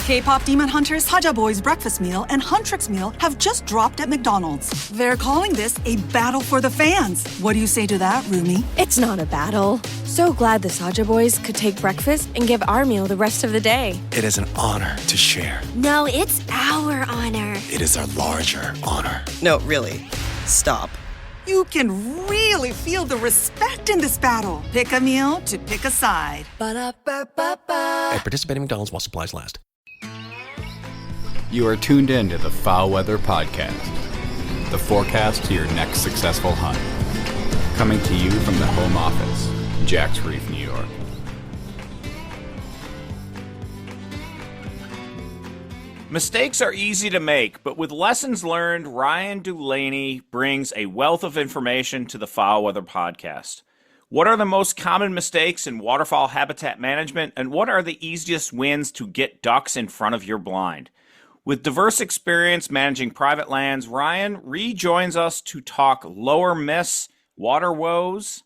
K-pop demon hunters Saja Boy's breakfast meal and Huntrix meal have just dropped at McDonald's. They're calling this a battle for the fans. What do you say to that, Rumi? It's not a battle. So glad the Saja Boys could take breakfast and give our meal the rest of the day. It is an honor to share. No, it's our honor. It is our larger honor. No, really. Stop. You can really feel the respect in this battle. Pick a meal to pick a side. Ba-da-ba-ba-ba. At participating McDonald's while supplies last. You are tuned in to the FowlWeather Podcast, the forecast to your next successful hunt. Coming to you from the home office, Jack's Reef, New York. Mistakes are easy to make, but with lessons learned, Ryan DuLaney brings a wealth of information to the FowlWeather Podcast. What are the most common mistakes in waterfowl habitat management, and what are the easiest wins to get ducks in front of your blind? With diverse experience managing private lands, Ryan rejoins us to talk lower miss, water woes,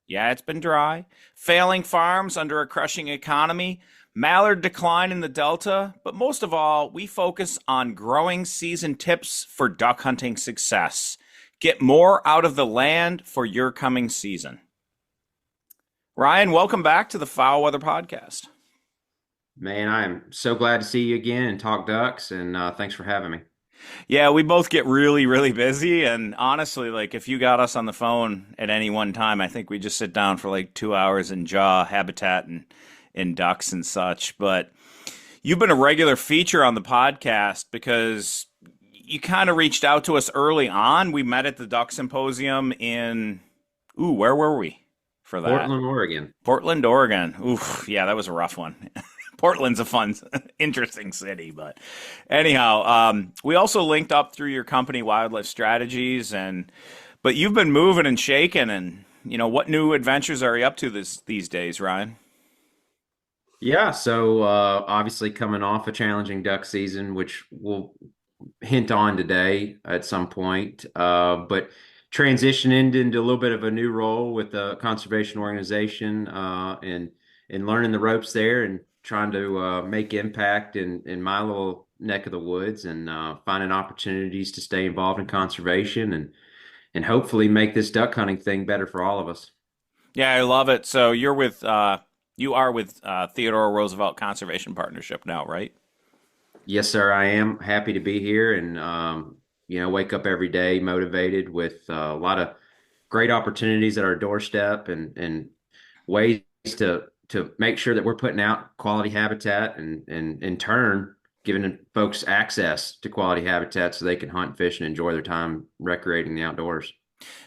yeah, it's been dry, failing farms under a crushing economy, mallard decline in the Delta, but most of all, we focus on growing season tips for duck hunting success. Get more out of the land for your coming season. Ryan, welcome back to the FowlWeather Podcast. Man, I am so glad to see you again and talk ducks, and thanks for having me. Yeah, we both get really, really busy, and honestly, like if you got us on the phone at any one time, I think we just sit down for like 2 hours and jaw habitat and ducks and such. But you've been a regular feature on the podcast because you kind of reached out to us early on. We met at the Duck Symposium in, where were we for that? Portland, Oregon. Oof, yeah, that was a rough one. Portland's a fun, interesting city, but anyhow, we also linked up through your company, Wildlife Strategies, but you've been moving and shaking, and what new adventures are you up to these days, Ryan? Yeah, so obviously coming off a challenging duck season, which we'll hint on today at some point, but transitioning into a little bit of a new role with the conservation organization and learning the ropes there and trying to make impact in my little neck of the woods and finding opportunities to stay involved in conservation and hopefully make this duck hunting thing better for all of us. Yeah, I love it. So you are with Theodore Roosevelt Conservation Partnership now, right? Yes, sir. I am happy to be here and wake up every day motivated with a lot of great opportunities at our doorstep and ways to make sure that we're putting out quality habitat and in turn giving folks access to quality habitat so they can hunt, fish, and enjoy their time recreating the outdoors.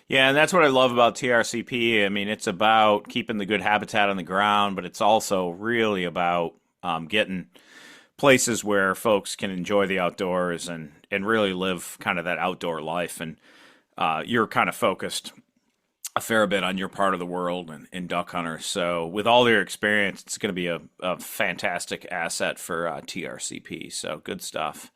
Yeah, and that's what I love about TRCP. I mean, it's about keeping the good habitat on the ground, but it's also really about getting places where folks can enjoy the outdoors and really live kind of that outdoor life. And you're kind of focused a fair bit on your part of the world and duck hunters. So with all your experience, it's going to be a fantastic asset for TRCP. So good stuff.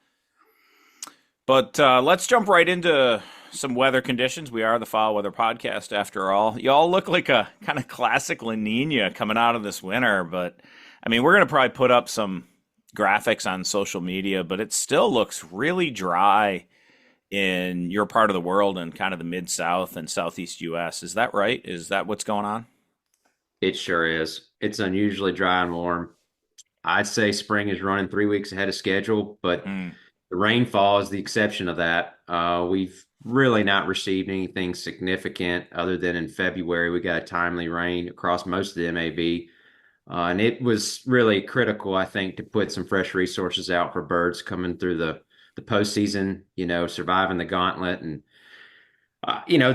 But let's jump right into some weather conditions. We are the FowlWeather Podcast after all. Y'all look like a kind of classic La Nina coming out of this winter. But I mean, we're going to probably put up some graphics on social media, but it still looks really dry in your part of the world and kind of the mid-south and southeast U.S. Is that right? Is that what's going on? It sure is. It's unusually dry and warm. I'd say spring is running 3 weeks ahead of schedule, but the rainfall is the exception of that. We've really not received anything significant other than in February. We got a timely rain across most of the MAB. And it was really critical, I think, to put some fresh resources out for birds coming through the postseason, surviving the gauntlet. And,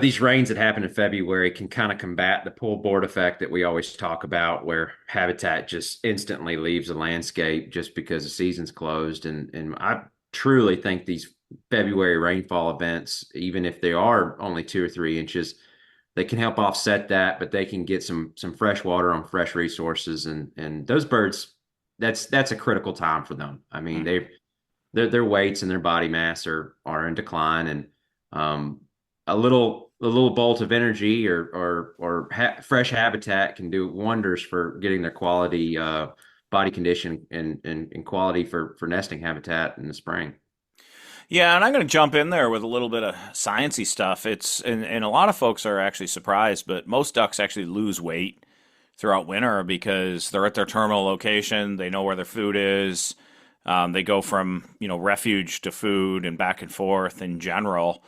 these rains that happen in February can kind of combat the pull board effect that we always talk about, where habitat just instantly leaves the landscape just because the season's closed. And I truly think these February rainfall events, even if they are only 2 or 3 inches, they can help offset that, but they can get some fresh water on fresh resources. And those birds, that's a critical time for them. I mean, their weights and their body mass are in decline, and a little bolt of energy or fresh habitat can do wonders for getting their quality body condition and quality for nesting habitat in the spring. Yeah, and I'm going to jump in there with a little bit of sciencey stuff. And a lot of folks are actually surprised, but most ducks actually lose weight throughout winter because they're at their terminal location. They know where their food is. They go from, refuge to food and back and forth in general.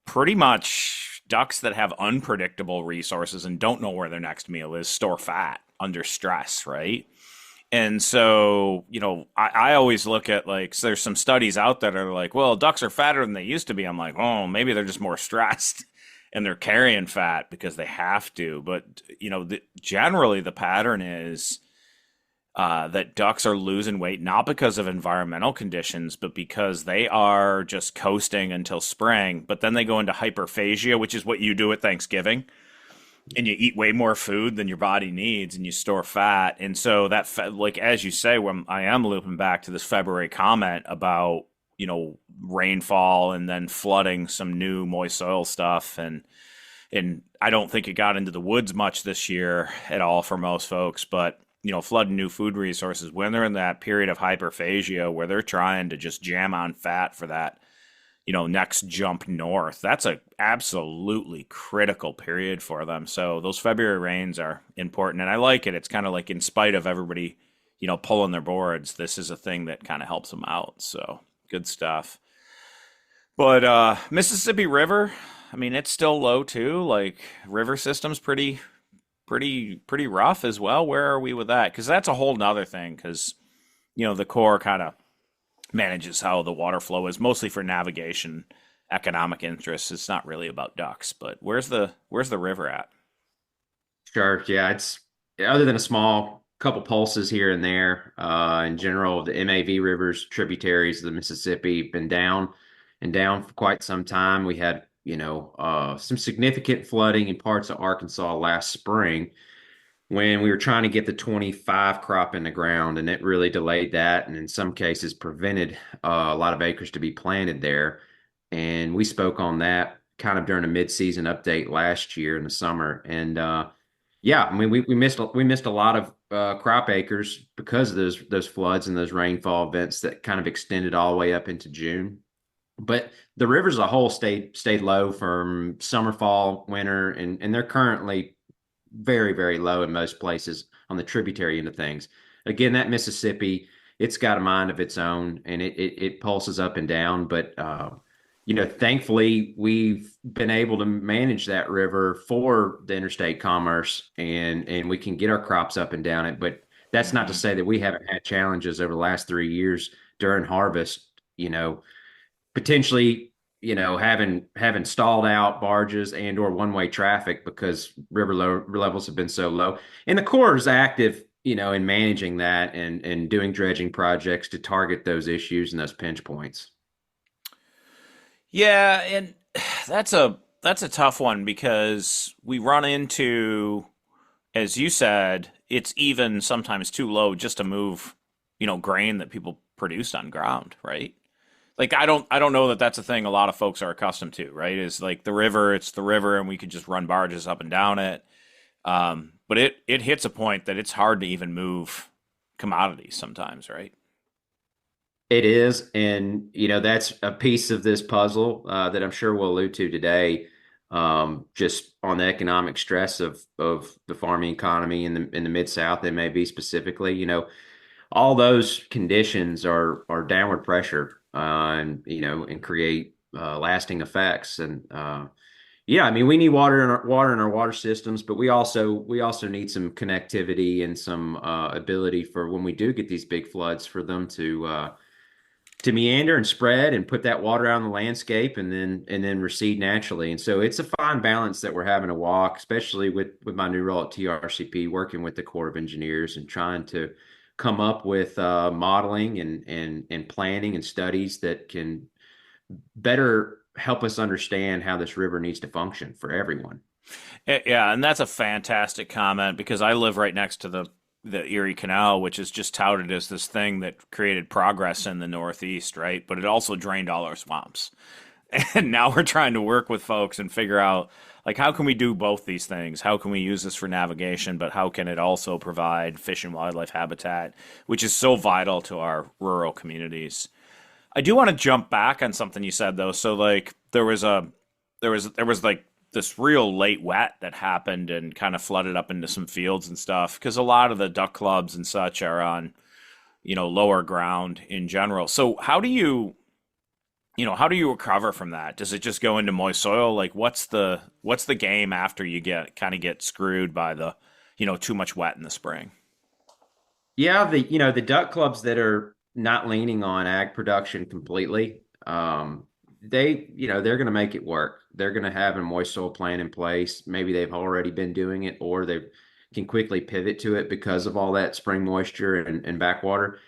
Pretty much ducks that have unpredictable resources and don't know where their next meal is store fat under stress, right? And so, I always look at so there's some studies out there that are like, well, ducks are fatter than they used to be. I'm like, oh, maybe they're just more stressed and they're carrying fat because they have to. But, generally the pattern is that ducks are losing weight, not because of environmental conditions, but because they are just coasting until spring. But then they go into hyperphagia, which is what you do at Thanksgiving. And you eat way more food than your body needs and you store fat. And so that, as you say, when I am looping back to this February comment about, rainfall and then flooding some new moist soil stuff. And I don't think it got into the woods much this year at all for most folks, but, flooding new food resources when they're in that period of hyperphagia where they're trying to just jam on fat for that, next jump north. That's a absolutely critical period for them. So those February rains are important. And I like it. It's kind of like in spite of everybody, pulling their boards, this is a thing that kind of helps them out. So good stuff. But Mississippi River, I mean, it's still low too. River system's pretty rough as well. Where are we with that? Because that's a whole nother thing. Because, the Corps kind of manages how the water flow is, mostly for navigation, economic interests. It's not really about ducks, but where's the river at? Sure. Yeah. It's other than a small couple pulses here and there, in general, the MAV rivers, tributaries of the Mississippi, been down for quite some time. We had, some significant flooding in parts of Arkansas last spring when we were trying to get the 25 crop in the ground, and it really delayed that, and in some cases prevented a lot of acres to be planted there. And we spoke on that kind of during a mid-season update last year in the summer. And we missed a lot of crop acres because of those floods and those rainfall events that kind of extended all the way up into June. But the rivers as a whole stayed low from summer, fall, winter, and they're currently very, very low in most places on the tributary end of things. Again, that Mississippi, it's got a mind of its own, and it pulses up and down. But, thankfully, we've been able to manage that river for the interstate commerce, and we can get our crops up and down it. But that's not to say that we haven't had challenges over the last 3 years during harvest, potentially having stalled out barges and or one-way traffic because river levels have been so low. And the Corps is active, in managing that and doing dredging projects to target those issues and those pinch points. Yeah, and that's a tough one because we run into, as you said, it's even sometimes too low just to move, grain that people produced on ground, right? I don't know that that's a thing a lot of folks are accustomed to, right? Is the river, it's the river, and we could just run barges up and down it. But it hits a point that it's hard to even move commodities sometimes, right? It is, and that's a piece of this puzzle that I'm sure we'll allude to today. Just on the economic stress of the farming economy in the Mid-South, it may be specifically, all those conditions are downward pressure. And create lasting effects. And we need water in our water systems, but we also need some connectivity and some ability for when we do get these big floods for them to meander and spread and put that water out on the landscape and then recede naturally. And so it's a fine balance that we're having to walk, especially with my new role at TRCP, working with the Corps of Engineers and trying to come up with modeling and planning and studies that can better help us understand how this river needs to function for everyone. Yeah, and that's a fantastic comment because I live right next to the Erie Canal, which is just touted as this thing that created progress in the Northeast, right? But it also drained all our swamps. And now we're trying to work with folks and figure out, like, how can we do both these things? How can we use this for navigation, but how can it also provide fish and wildlife habitat, which is so vital to our rural communities? I do want to jump back on something you said though. So like there was like this real late wet that happened and kind of flooded up into some fields and stuff, because a lot of the duck clubs and such are on, lower ground in general. So how do you recover from that? Does it just go into moist soil? Like what's the game after you get screwed by the, too much wet in the spring? Yeah, the duck clubs that are not leaning on ag production completely, they're going to make it work. They're going to have a moist soil plan in place. Maybe they've already been doing it, or they can quickly pivot to it because of all that spring moisture and backwater.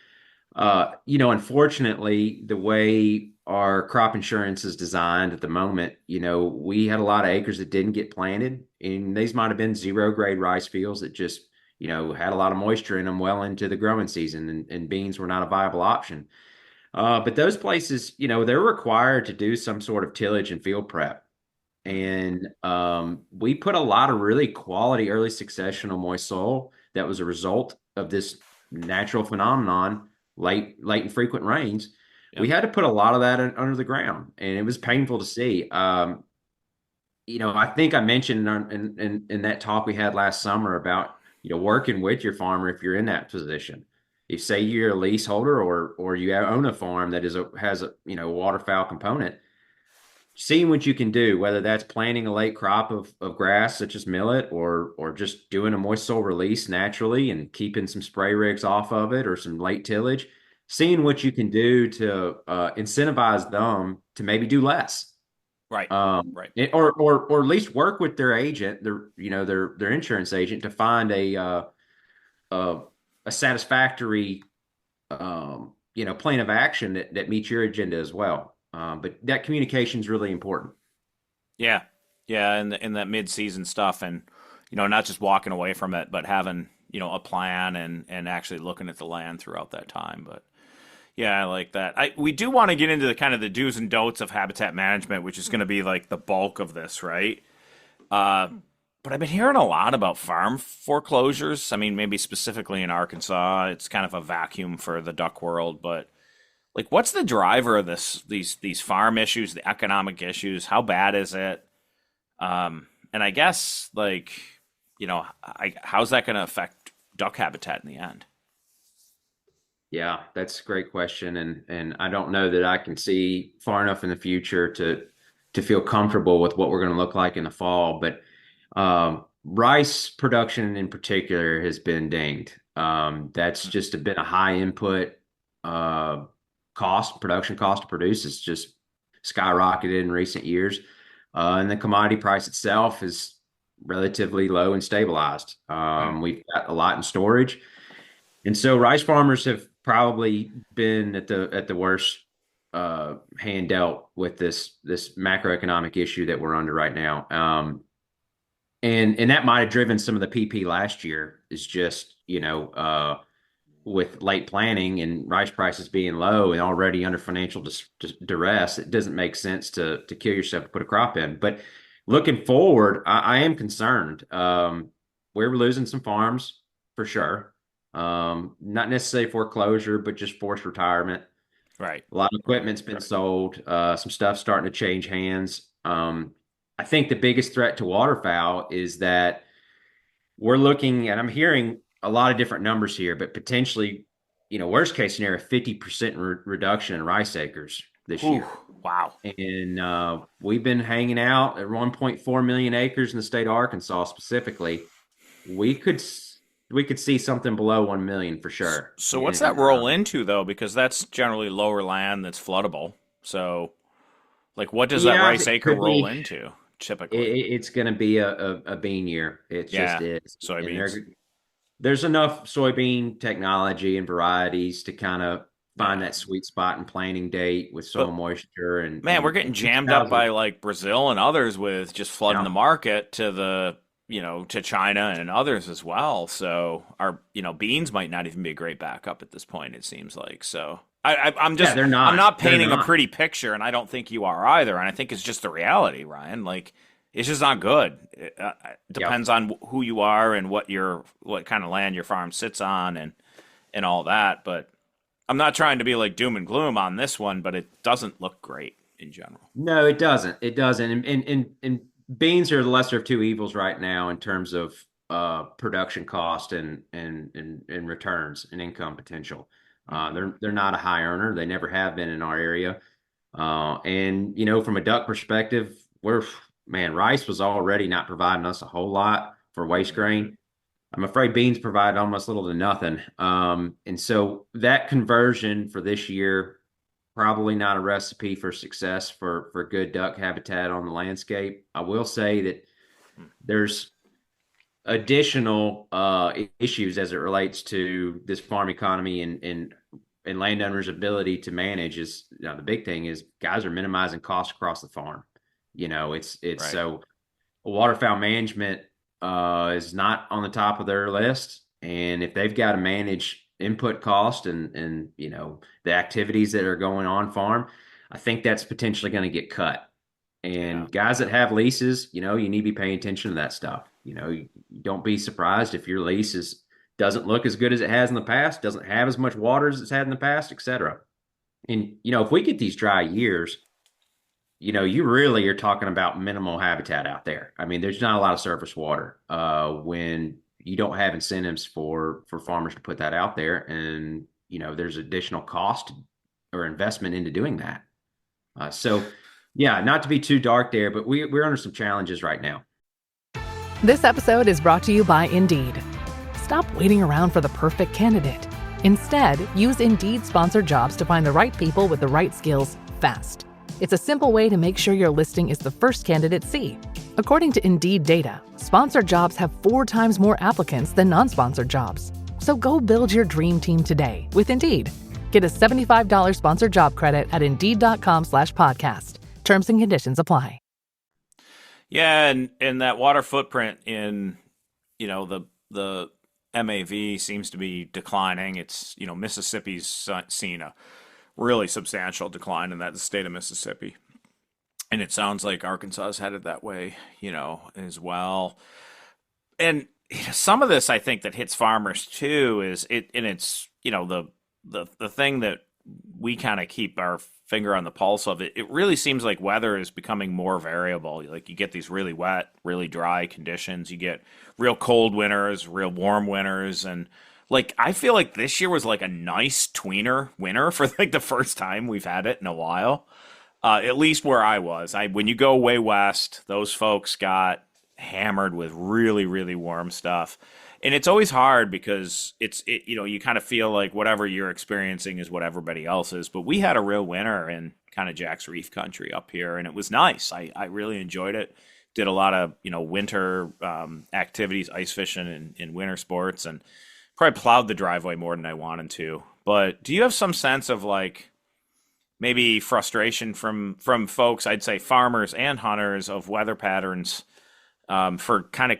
Unfortunately, the way our crop insurance is designed at the moment, we had a lot of acres that didn't get planted, and these might have been 0 grade rice fields that just, had a lot of moisture in them well into the growing season, and beans were not a viable option. But those places, they're required to do some sort of tillage and field prep. And we put a lot of really quality early successional moist soil that was a result of this natural phenomenon, late and frequent rains. Yep. We had to put a lot of that under the ground, and it was painful to see. I think I mentioned in that talk we had last summer about, working with your farmer if you're in that position. If say you're a leaseholder or you own a farm that has a waterfowl component, seeing what you can do, whether that's planting a late crop of grass such as millet, or just doing a moist soil release naturally and keeping some spray rigs off of it, or some late tillage, seeing what you can do to incentivize them to maybe do less. Right. Right. Or at least work with their agent, their insurance agent, to find a satisfactory, plan of action that meets your agenda as well. But that communication is really important. Yeah. Yeah. And in that mid-season stuff, and, not just walking away from it, but having, a plan and actually looking at the land throughout that time. But yeah, I like that. We do want to get into the kind of the do's and don'ts of habitat management, which is going to be like the bulk of this, right? But I've been hearing a lot about farm foreclosures. I mean, maybe specifically in Arkansas, it's kind of a vacuum for the duck world. But like, what's the driver of these farm issues, the economic issues? How bad is it? And I guess how's that going to affect duck habitat in the end? Yeah, that's a great question, and I don't know that I can see far enough in the future to feel comfortable with what we're going to look like in the fall. But rice production in particular has been dinged. That's just been a high input production cost to produce. It's just skyrocketed in recent years, and the commodity price itself is relatively low and stabilized. We've got a lot in storage, and so rice farmers have probably been at the worst hand dealt with this macroeconomic issue that we're under right now. And that might have driven some of the PP last year, is just, with late planting and rice prices being low and already under financial duress, it doesn't make sense to kill yourself to put a crop in. But looking forward, I am concerned. We're losing some farms for sure. Not necessarily foreclosure, but just forced retirement. Right. A lot of equipment's been sold. Some stuff's starting to change hands. I think the biggest threat to waterfowl is that we're looking, and I'm hearing a lot of different numbers here, but potentially, worst case scenario, 50% reduction in rice acres this year. Wow. And we've been hanging out at 1.4 million acres in the state of Arkansas specifically. We could see something below 1 million for sure. So what's that roll into though? Because that's generally lower land that's floodable. So like, what does that rice acre roll into typically? It's going to be a bean year. It just is. Soybeans. There's enough soybean technology and varieties to kind of find that sweet spot and planting date with soil moisture. And we're getting jammed up by like Brazil and others with just flooding the market to the, to China and others as well. So our, beans might not even be a great backup at this point, it seems like. So I'm just, they're not. I'm not They're painting a not. pretty picture, and I don't think you are either. And I think it's just the reality, Ryan. Like, it's just not good. It depends on who you are and what kind of land your farm sits on and all that. But I'm not trying to be like doom and gloom on this one, but it doesn't look great in general. No, it doesn't. It doesn't. And beans are the lesser of two evils right now in terms of production cost and returns and income potential. They're not a high earner. They never have been in our area. And from a duck perspective, rice was already not providing us a whole lot for waste grain. I'm afraid beans provide almost little to nothing. And so that conversion for this year, probably not a recipe for success for good duck habitat on the landscape. I will say that there's additional issues as it relates to this farm economy and landowners' ability to manage. Is the big thing is guys are minimizing costs across the farm. It's right. So waterfowl management is not on the top of their list, and if they've got to manage input cost and the activities that are going on farm, I think that's potentially going to get cut. And guys that have leases, you need to be paying attention to that stuff. You don't be surprised if your lease doesn't look as good as it has in the past, doesn't have as much water as it's had in the past, etc. And if we get these dry years, you really are talking about minimal habitat out there. I mean, there's not a lot of surface water when you don't have incentives for farmers to put that out there, and there's additional cost or investment into doing that. So not to be too dark there, but we're under some challenges right now. This episode is brought to you by Indeed. Stop waiting around for the perfect candidate. Instead, use Indeed sponsored jobs to find the right people with the right skills fast. It's a simple way to make sure your listing is the first candidates see. According to Indeed data, sponsored jobs have 4 times more applicants than non-sponsored jobs. So go build your dream team today with Indeed. Get a $75 sponsored job credit at Indeed.com/podcast. Terms and conditions apply. Yeah, and that water footprint in, the MAV seems to be declining. It's, Mississippi's seen a really substantial decline in that state of Mississippi. And it sounds like Arkansas is headed that way, as well. And some of this, I think, that hits farmers too is it's the thing that we kind of keep our finger on the pulse of it. It really seems like weather is becoming more variable. Like you get these really wet, really dry conditions. You get real cold winters, real warm winters, and I feel like this year was like a nice tweener winter for like the first time we've had it in a while. At least where I was. When you go way west, those folks got hammered with really, really warm stuff. And it's always hard because you kind of feel like whatever you're experiencing is what everybody else is. But we had a real winter in kind of Jack's Reef country up here, and it was nice. I really enjoyed it. Did a lot of, winter activities, ice fishing and winter sports, and probably plowed the driveway more than I wanted to. But do you have some sense of maybe frustration from folks, I'd say farmers and hunters, of weather patterns for kind of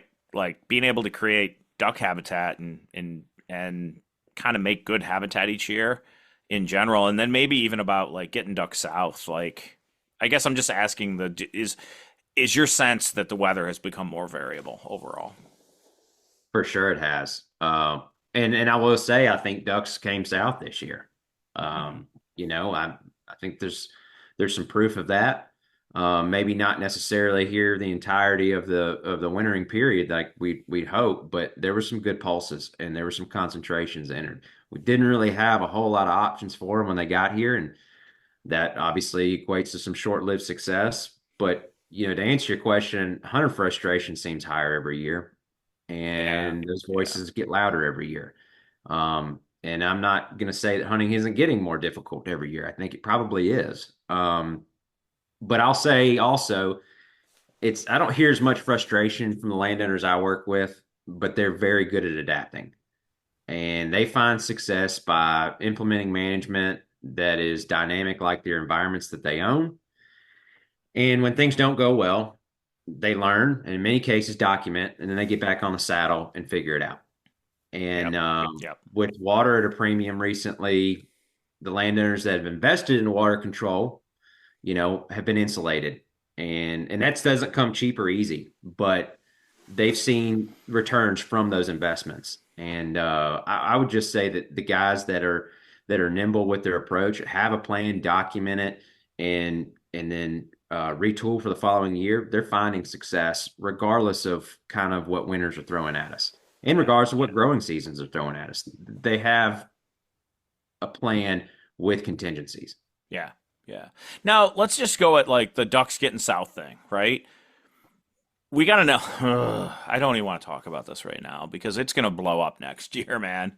being able to create duck habitat and kind of make good habitat each year in general, and then maybe even about getting ducks south? I guess I'm just asking is your sense that the weather has become more variable overall? For sure it has. And I will say, I think ducks came south this year. I think there's some proof of that. Maybe not necessarily here the entirety of the wintering period like we'd hope, but there were some good pulses and there were some concentrations entered. We didn't really have a whole lot of options for them when they got here, and that obviously equates to some short-lived success. But to answer your question, hunter frustration seems higher every year, and those voices get louder every year. And I'm not going to say that hunting isn't getting more difficult every year. I think it probably is. But I'll say also, I don't hear as much frustration from the landowners I work with, but they're very good at adapting. And they find success by implementing management that is dynamic like their environments that they own. And when things don't go well, they learn, and in many cases document, and then they get back on the saddle and figure it out. And with water at a premium recently, the landowners that have invested in water control, have been insulated. And that doesn't come cheap or easy, but they've seen returns from those investments. And I would just say that the guys that are nimble with their approach, have a plan, document it, and then retool for the following year, they're finding success regardless of kind of what winters are throwing at us, and regardless of what growing seasons are throwing at us. They have a plan with contingencies. Yeah. Yeah. Now let's just go at like the ducks getting south thing, right? We got to know. I don't even want to talk about this right now because it's going to blow up next year, man.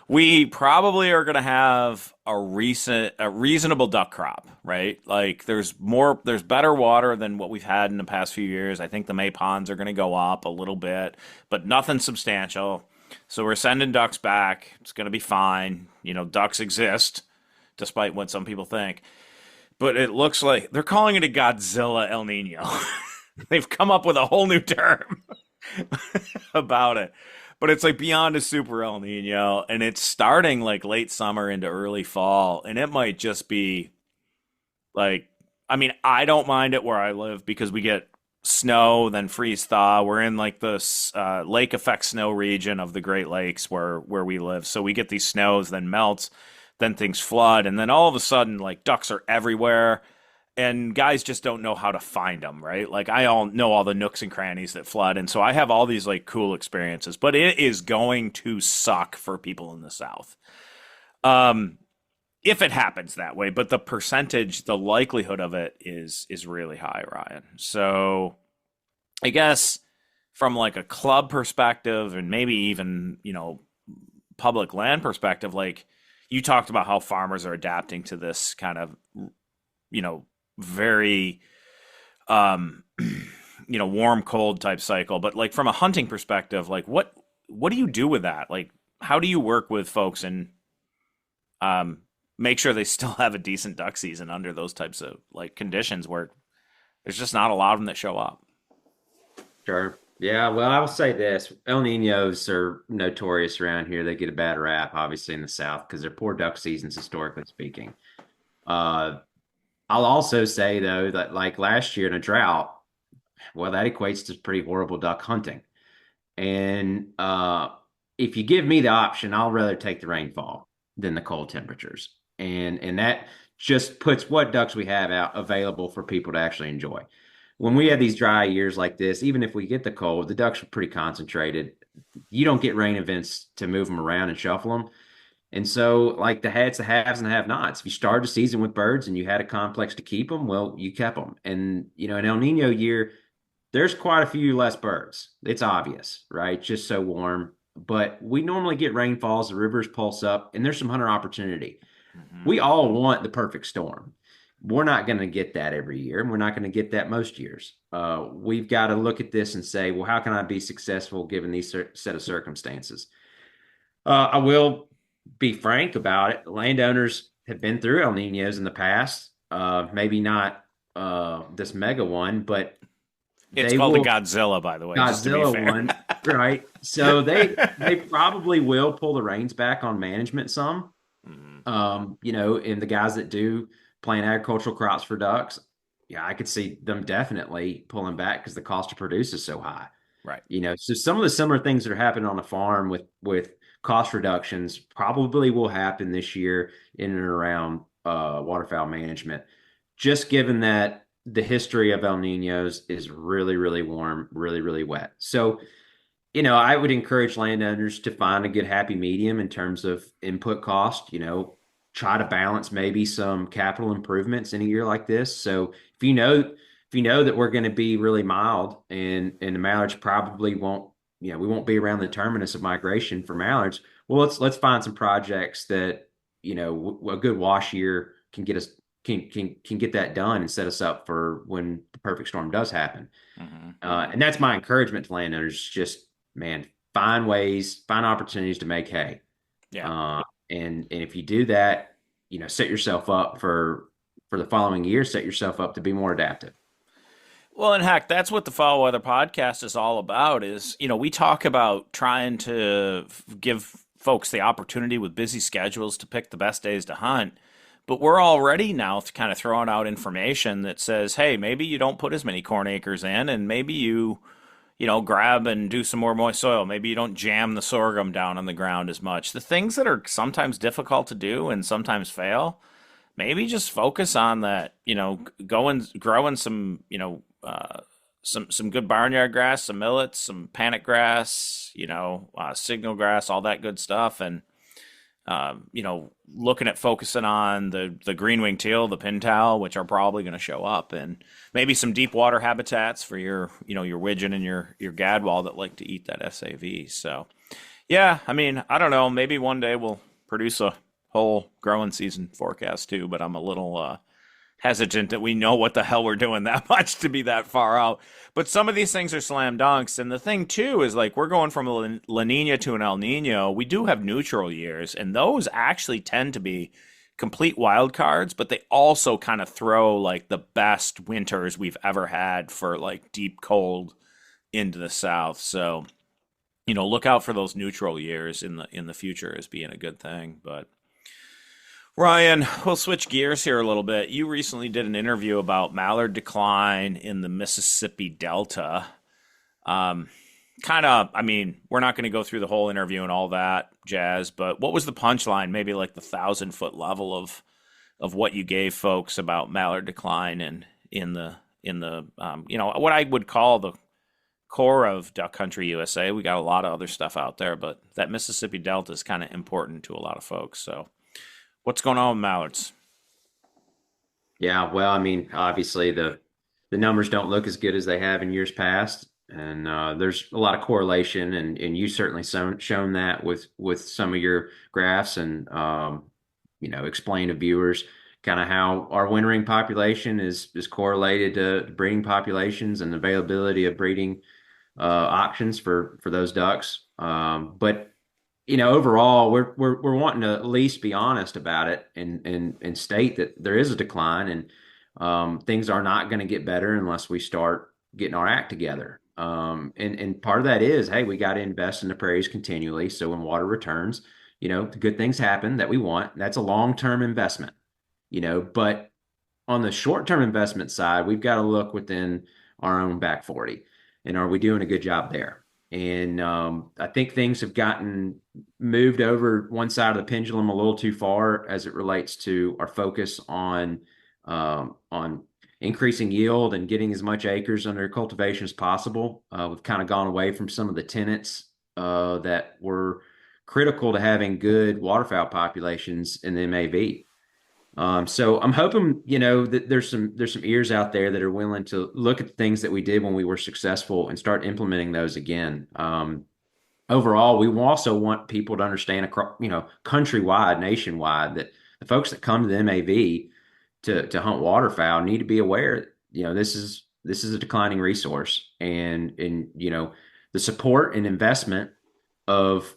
We probably are going to have a reasonable duck crop, right? Like there's better water than what we've had in the past few years. I think the May ponds are going to go up a little bit, but nothing substantial. So we're sending ducks back. It's going to be fine. Ducks exist, despite what some people think. But it looks like they're calling it a Godzilla El Nino. They've come up with a whole new term about it. But it's like beyond a super El Nino, and it's starting like late summer into early fall. And it might just be like, I mean, I don't mind it where I live because we get snow, then freeze thaw. We're in like the lake effect snow region of the Great Lakes where we live. So we get these snows, then melts, then things flood, and then all of a sudden, like, ducks are everywhere, and guys just don't know how to find them, right? Like, I all know all the nooks and crannies that flood, and so I have all these, like, cool experiences, but it is going to suck for people in the South. If it happens that way, but the likelihood of it is really high, Ryan. So I guess from, like, a club perspective and maybe even, public land perspective, like, you talked about how farmers are adapting to this kind of, very, warm, cold type cycle. But like from a hunting perspective, like what do you do with that? Like, how do you work with folks and make sure they still have a decent duck season under those types of like conditions where there's just not a lot of them that show up? Sure. Yeah, well, I will say this. El Ninos are notorious around here. They get a bad rap, obviously, in the South because they're poor duck seasons, historically speaking. I'll also say, though, that like last year in a drought, well, that equates to pretty horrible duck hunting. And if you give me the option, I'll rather take the rainfall than the cold temperatures. And that just puts what ducks we have out available for people to actually enjoy. When we have these dry years like this, even if we get the cold, the ducks are pretty concentrated. You don't get rain events to move them around and shuffle them. And so, like the haves and the have-nots. If you started a season with birds and you had a complex to keep them, well, you kept them. And, an El Nino year, there's quite a few less birds. It's obvious, right? Just so warm. But we normally get rainfalls, the rivers pulse up, and there's some hunter opportunity. Mm-hmm. We all want the perfect storm. We're not going to get that every year, and we're not going to get that most years. We've got to look at this and say, well, how can I be successful given these set of circumstances? I will be frank about it. Landowners have been through El Ninos in the past. Maybe not this mega one, but it's called the Godzilla, by the way. Godzilla one, right? So they probably will pull the reins back on management some. Mm-hmm. And the guys that do plant agricultural crops for ducks, yeah, I could see them definitely pulling back because the cost to produce is so high. Right. So some of the similar things that are happening on the farm with cost reductions probably will happen this year in and around waterfowl management, just given that the history of El Ninos is really, really warm, really, really wet. So, I would encourage landowners to find a good happy medium in terms of input cost, try to balance maybe some capital improvements in a year like this. So if you know that we're going to be really mild and the mallards probably won't, we won't be around the terminus of migration for mallards. Well, let's find some projects that, a good wash year can get us, can get that done and set us up for when the perfect storm does happen. Mm-hmm. And that's my encouragement to landowners. Just, man, find opportunities to make hay. Yeah. And if you do that, set yourself up for the following year, set yourself up to be more adaptive. Well, and heck, that's what the FowlWeather Podcast is all about is, we talk about trying to give folks the opportunity with busy schedules to pick the best days to hunt. But we're already now kind of throwing out information that says, hey, maybe you don't put as many corn acres in, and maybe you grab and do some more moist soil. Maybe you don't jam the sorghum down on the ground as much. The things that are sometimes difficult to do and sometimes fail, maybe just focus on that, growing some, some good barnyard grass, some millets, some panic grass, signal grass, all that good stuff. And, looking at focusing on the green-winged teal, the pintail, which are probably going to show up, and maybe some deep water habitats for your widgeon and your gadwall that like to eat that SAV. So, yeah, I mean, I don't know. Maybe one day we'll produce a whole growing season forecast too, but I'm a little hesitant that we know what the hell we're doing that much to be that far out. But some of these things are slam dunks. And the thing too is, like, we're going from a La Nina to an El Nino. We do have neutral years, and those actually tend to be complete wild cards, but they also kind of throw like the best winters we've ever had for like deep cold into the south. So, look out for those neutral years in the future as being a good thing. But Ryan, we'll switch gears here a little bit. You recently did an interview about mallard decline in the Mississippi Delta. We're not going to go through the whole interview and all that jazz, but what was the punchline? Maybe like the 1,000-foot level of what you gave folks about mallard decline and in the what I would call the core of Duck Country USA. We got a lot of other stuff out there, but that Mississippi Delta is kind of important to a lot of folks. So, what's going on with mallards? Yeah, well, I mean, obviously the numbers don't look as good as they have in years past, and there's a lot of correlation, and you certainly shown that with some of your graphs, and explain to viewers kind of how our wintering population is correlated to breeding populations and availability of breeding options for those ducks. But overall, we're wanting to at least be honest about it and state that there is a decline, and things are not going to get better unless we start getting our act together. And part of that is, hey, we got to invest in the prairies continually. So when water returns, the good things happen that we want. That's a long-term investment, but on the short-term investment side, we've got to look within our own back 40, and are we doing a good job there? And I think things have gotten moved over one side of the pendulum a little too far as it relates to our focus on increasing yield and getting as much acres under cultivation as possible. We've kind of gone away from some of the tenets that were critical to having good waterfowl populations in the MAV. So I'm hoping, that there's some ears out there that are willing to look at the things that we did when we were successful and start implementing those again. Overall, we also want people to understand, countrywide, nationwide, that the folks that come to the MAV to hunt waterfowl need to be aware, this is a declining resource, and the support and investment of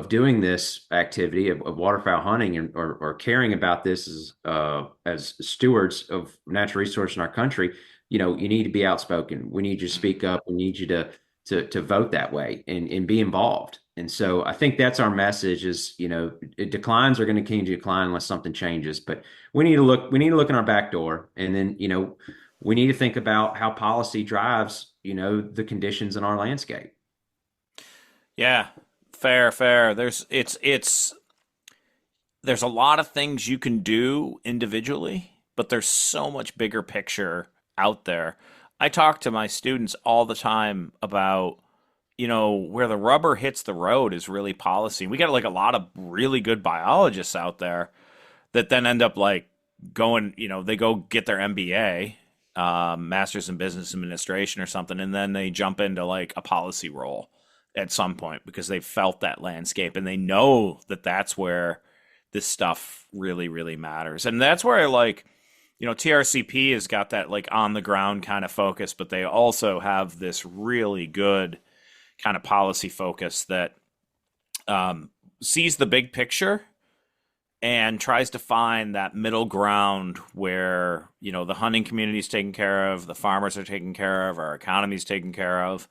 doing this activity of waterfowl hunting or caring about this as stewards of natural resource in our country, you need to be outspoken. We need you to speak up. We need you to vote that way and be involved. And so I think that's our message is, declines are going to continue to decline unless something changes, but we need to look in our back door, and then, we need to think about how policy drives, the conditions in our landscape. Yeah, fair. There's a lot of things you can do individually, but there's so much bigger picture out there. I talk to my students all the time about, where the rubber hits the road is really policy. We got like a lot of really good biologists out there that then end up like going, they go get their MBA, Master's in Business Administration or something, and then they jump into like a policy role at some point because they felt that landscape and they know that that's where this stuff really, really matters. And that's where TRCP has got that like on the ground kind of focus, but they also have this really good kind of policy focus that sees the big picture and tries to find that middle ground where, the hunting community is taken care of, the farmers are taken care of, our economy is taken care of,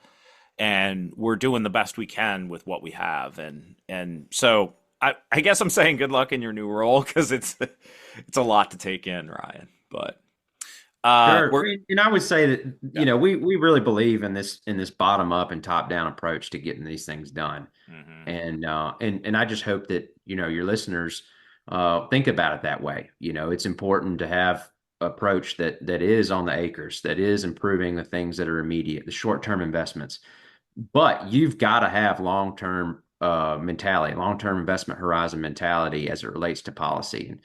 and we're doing the best we can with what we have. And so I guess I'm saying good luck in your new role because it's a lot to take in, Ryan. But Sure. And I would say that, we really believe in this bottom up and top down approach to getting these things done. And I just hope that, your listeners think about it that way. It's important to have approach that is on the acres, that is improving the things that are immediate, the short-term investments. But you've got to have long-term mentality, long-term investment horizon mentality as it relates to policy.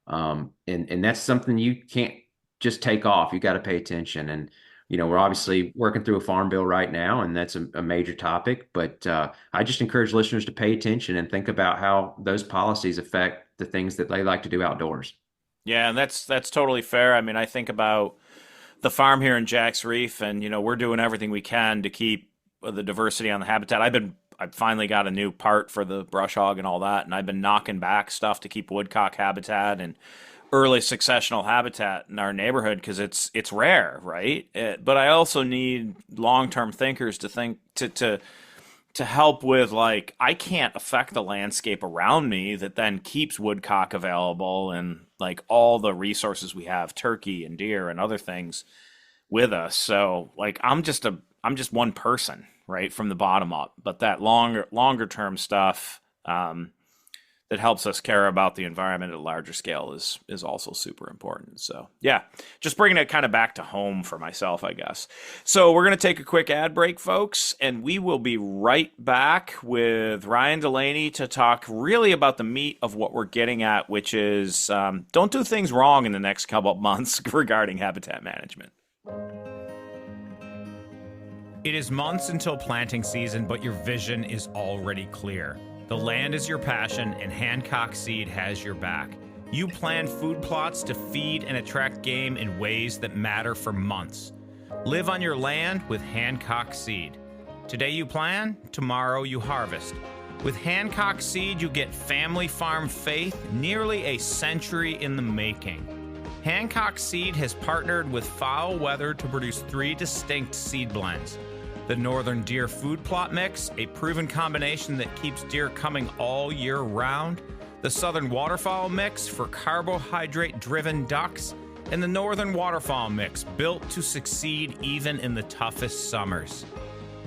And that's something you can't just take off. You got to pay attention. And, we're obviously working through a farm bill right now, and that's a major topic. But I just encourage listeners to pay attention and think about how those policies affect the things that they like to do outdoors. Yeah, and that's totally fair. I mean, I think about the farm here in Jack's Reef, and, we're doing everything we can to keep the diversity on the habitat. I've finally got a new part for the brush hog and all that, and I've been knocking back stuff to keep woodcock habitat and early successional habitat in our neighborhood because it's rare, right? But I also need long-term thinkers to think to help with, like, I can't affect the landscape around me that then keeps woodcock available and like all the resources we have, turkey and deer and other things with us. So like I'm just one person, right, from the bottom up. But that longer term stuff that helps us care about the environment at a larger scale is also super important. So yeah, just bringing it kind of back to home for myself, I guess. So we're going to take a quick ad break, folks, and we will be right back with Ryan DuLaney to talk really about the meat of what we're getting at, which is don't do things wrong in the next couple of months regarding habitat management. It is months until planting season, but your vision is already clear. The land is your passion, and Hancock Seed has your back. You plan food plots to feed and attract game in ways that matter for months. Live on your land with Hancock Seed. Today you plan, tomorrow you harvest. With Hancock Seed, you get family farm faith nearly a century in the making. Hancock Seed has partnered with FowlWeather to produce 3 distinct seed blends. The Northern Deer Food Plot Mix, a proven combination that keeps deer coming all year round. The Southern Waterfowl Mix for carbohydrate-driven ducks. And the Northern Waterfowl Mix, built to succeed even in the toughest summers.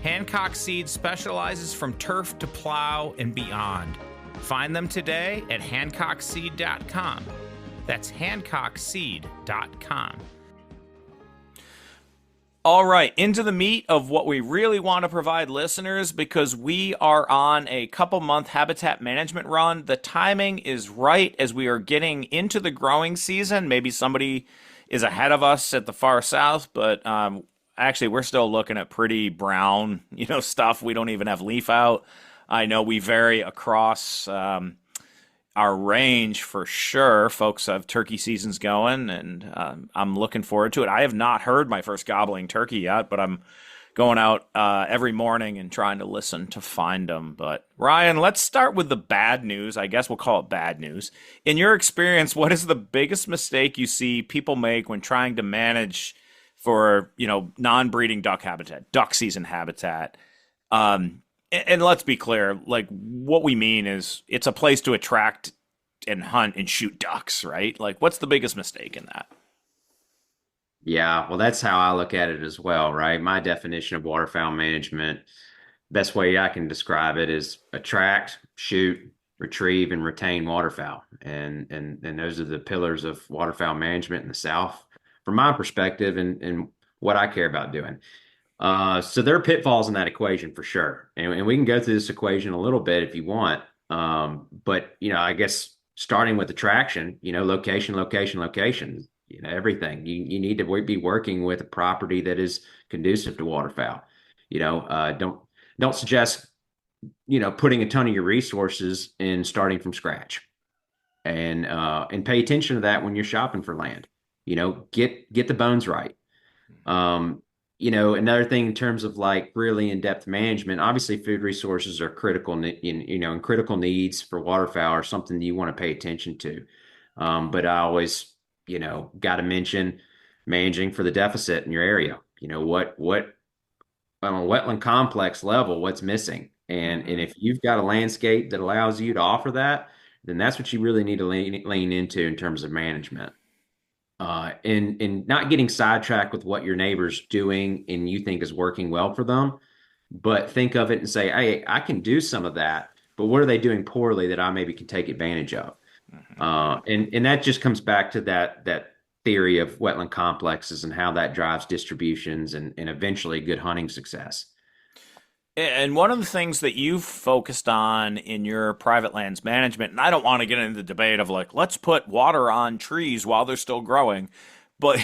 Hancock Seed specializes from turf to plow and beyond. Find them today at hancockseed.com. That's hancockseed.com. All right, into the meat of what we really want to provide listeners, because we are on a couple-month habitat management run. The timing is right as we are getting into the growing season. Maybe somebody is ahead of us at the far south, but actually we're still looking at pretty brown, stuff. We don't even have leaf out. I know we vary across our range for sure. Folks have turkey seasons going, and I'm looking forward to it. I have not heard my first gobbling turkey yet, but I'm going out every morning and trying to listen to find them. But Ryan, let's start with the bad news. I guess we'll call it bad news. In your experience, what is the biggest mistake you see people make when trying to manage for, non-breeding duck habitat, duck season habitat? And let's be clear, like what we mean is it's a place to attract and hunt and shoot ducks, right? Like what's the biggest mistake in that? Yeah, well, that's how I look at it as well, right? My definition of waterfowl management, best way I can describe it is attract, shoot, retrieve, and retain waterfowl. And those are the pillars of waterfowl management in the South, from my perspective and what I care about doing. So there are pitfalls in that equation for sure. And we can go through this equation a little bit if you want. But, I guess starting with attraction, location, everything. You need to be working with a property that is conducive to waterfowl. Don't suggest, putting a ton of your resources in starting from scratch. And pay attention to that when you're shopping for land. Get the bones right. Another thing in terms of like really in-depth management, obviously food resources are critical, and critical needs for waterfowl are something that you want to pay attention to. But I always, got to mention managing for the deficit in your area. What on a wetland complex level, what's missing? And if you've got a landscape that allows you to offer that, then that's what you really need to lean into in terms of management. And not getting sidetracked with what your neighbor's doing and you think is working well for them, but think of it and say, hey, I can do some of that, but what are they doing poorly that I maybe can take advantage of? And that just comes back to that theory of wetland complexes and how that drives distributions and eventually good hunting success. And one of the things that you've focused on in your private lands management, and I don't want to get into the debate of like, let's put water on trees while they're still growing, but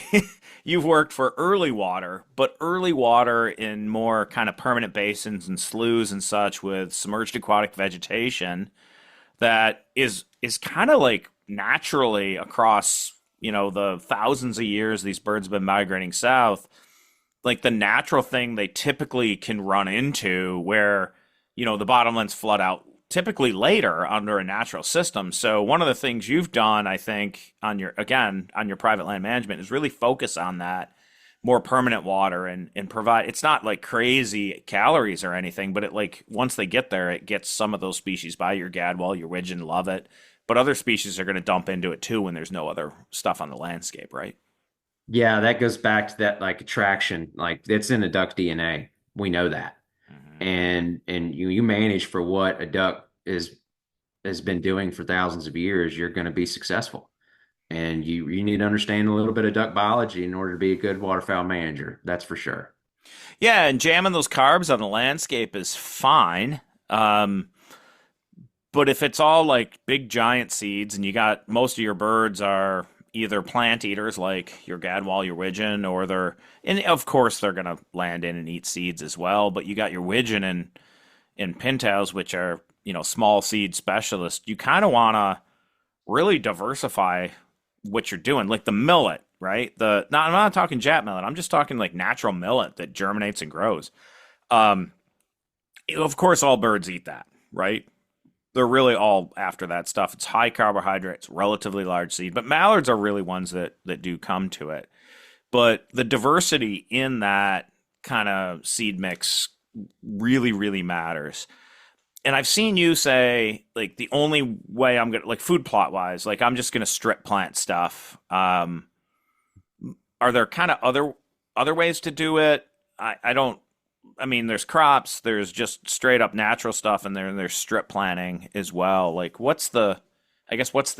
you've worked for early water, but early water in more kind of permanent basins and sloughs and such with submerged aquatic vegetation that is kind of like naturally across, the thousands of years these birds have been migrating south, like the natural thing they typically can run into where, the bottomlands flood out typically later under a natural system. So one of the things you've done, I think, on your private land management is really focus on that more permanent water and provide, it's not like crazy calories or anything, but it like, once they get there, it gets some of those species by your gadwall, your widgeon love it. But other species are going to dump into it too when there's no other stuff on the landscape, right? Yeah, that goes back to that like attraction, like it's in the duck DNA. We know that. And you manage for what a duck has been doing for thousands of years, you're going to be successful. And you need to understand a little bit of duck biology in order to be a good waterfowl manager. That's for sure. Yeah, and jamming those carbs on the landscape is fine. But if it's all like big giant seeds and you got most of your birds are either plant eaters like your gadwall, your widgeon, or and of course they're going to land in and eat seeds as well, but you got your widgeon and pintails, which are, small seed specialists. You kind of want to really diversify what you're doing, like the millet, right? I'm not talking Jap millet. I'm just talking like natural millet that germinates and grows. Of course, all birds eat that, right? They're really all after that stuff. It's high carbohydrates, relatively large seed, but mallards are really ones that do come to it. But the diversity in that kind of seed mix really, really matters. And I've seen you say, like, the only way I'm going to, like, food plot wise, like, I'm just going to strip plant stuff. Are there kind of other ways to do it? I mean, there's crops, there's just straight up natural stuff, and there's strip planting as well. Like, what's the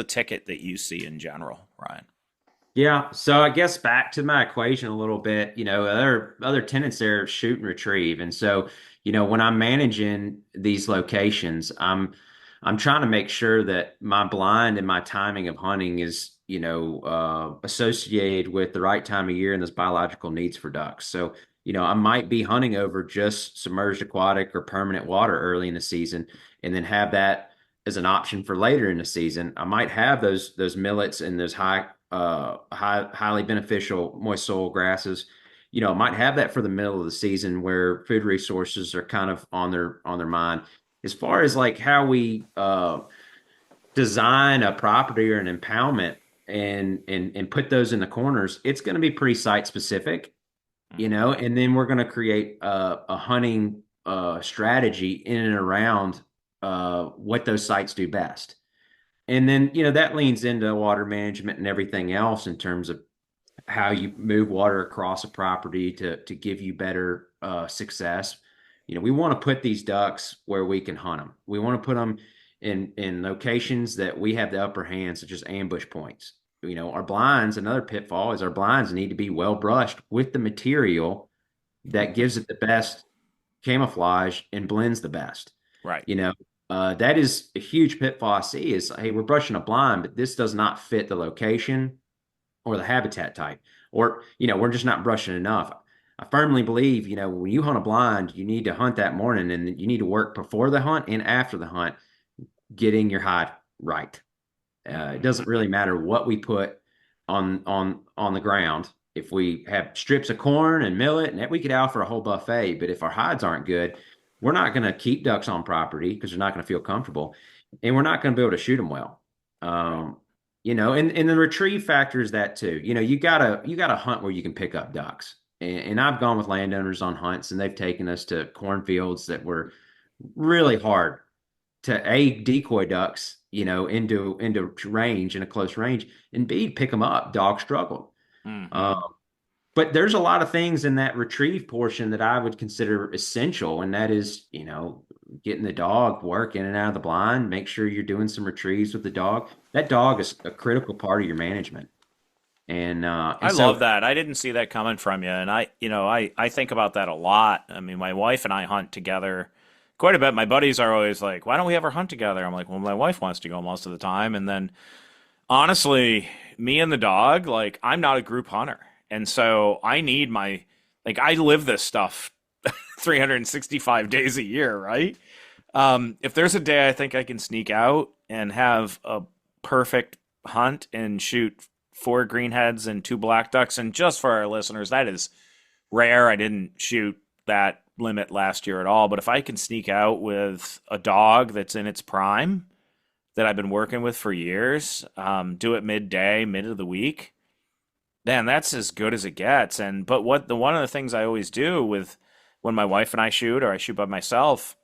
ticket that you see in general, Ryan? Yeah, so I guess back to my equation a little bit, other tenants there shoot and retrieve. And so, when I'm managing these locations, I'm trying to make sure that my blind and my timing of hunting is, associated with the right time of year and those biological needs for ducks. So, I might be hunting over just submerged aquatic or permanent water early in the season, and then have that as an option for later in the season. I might have those millets and those highly beneficial moist soil grasses. I might have that for the middle of the season where food resources are kind of on their mind. As far as like how we design a property or an impoundment and put those in the corners, it's going to be pretty site specific. And then we're going to create a hunting strategy in and around what those sites do best. And then, that leans into water management and everything else in terms of how you move water across a property to give you better success. We want to put these ducks where we can hunt them. We want to put them in locations that we have the upper hand, such as ambush points. Our blinds, another pitfall is our blinds need to be well brushed with the material that gives it the best camouflage and blends the best. Right. That is a huge pitfall I see is, hey, we're brushing a blind, but this does not fit the location or the habitat type, or, we're just not brushing enough. I firmly believe, when you hunt a blind, you need to hunt that morning, and you need to work before the hunt and after the hunt, getting your hide right. It doesn't really matter what we put on the ground. If we have strips of corn and millet, and we could offer a whole buffet, but if our hides aren't good, we're not going to keep ducks on property because they're not going to feel comfortable, and we're not going to be able to shoot them well. And the retrieve factor is that too. You gotta hunt where you can pick up ducks. And I've gone with landowners on hunts, and they've taken us to cornfields that were really hard to decoy ducks, into range in a close range, and B, pick them up. Dogs struggle. But there's a lot of things in that retrieve portion that I would consider essential, and that is, getting the dog work in and out of the blind. Make sure you're doing some retrieves with the dog. That dog is a critical part of your management. And I love that. I didn't see that coming from you, and I think about that a lot. I mean, my wife and I hunt together quite a bit. My buddies are always like, "Why don't we ever hunt together?" I'm like, "Well, my wife wants to go most of the time," and then honestly, me and the dog, like, I'm not a group hunter. And so I need I live this stuff 365 days a year, right? If there's a day I think I can sneak out and have a perfect hunt and shoot 4 greenheads and 2 black ducks, and just for our listeners, that is rare. I didn't shoot that limit last year at all. But if I can sneak out with a dog that's in its prime that I've been working with for years, do it midday, mid of the week, man, that's as good as it gets. But one of the things I always do with when my wife and I shoot, or I shoot by myself,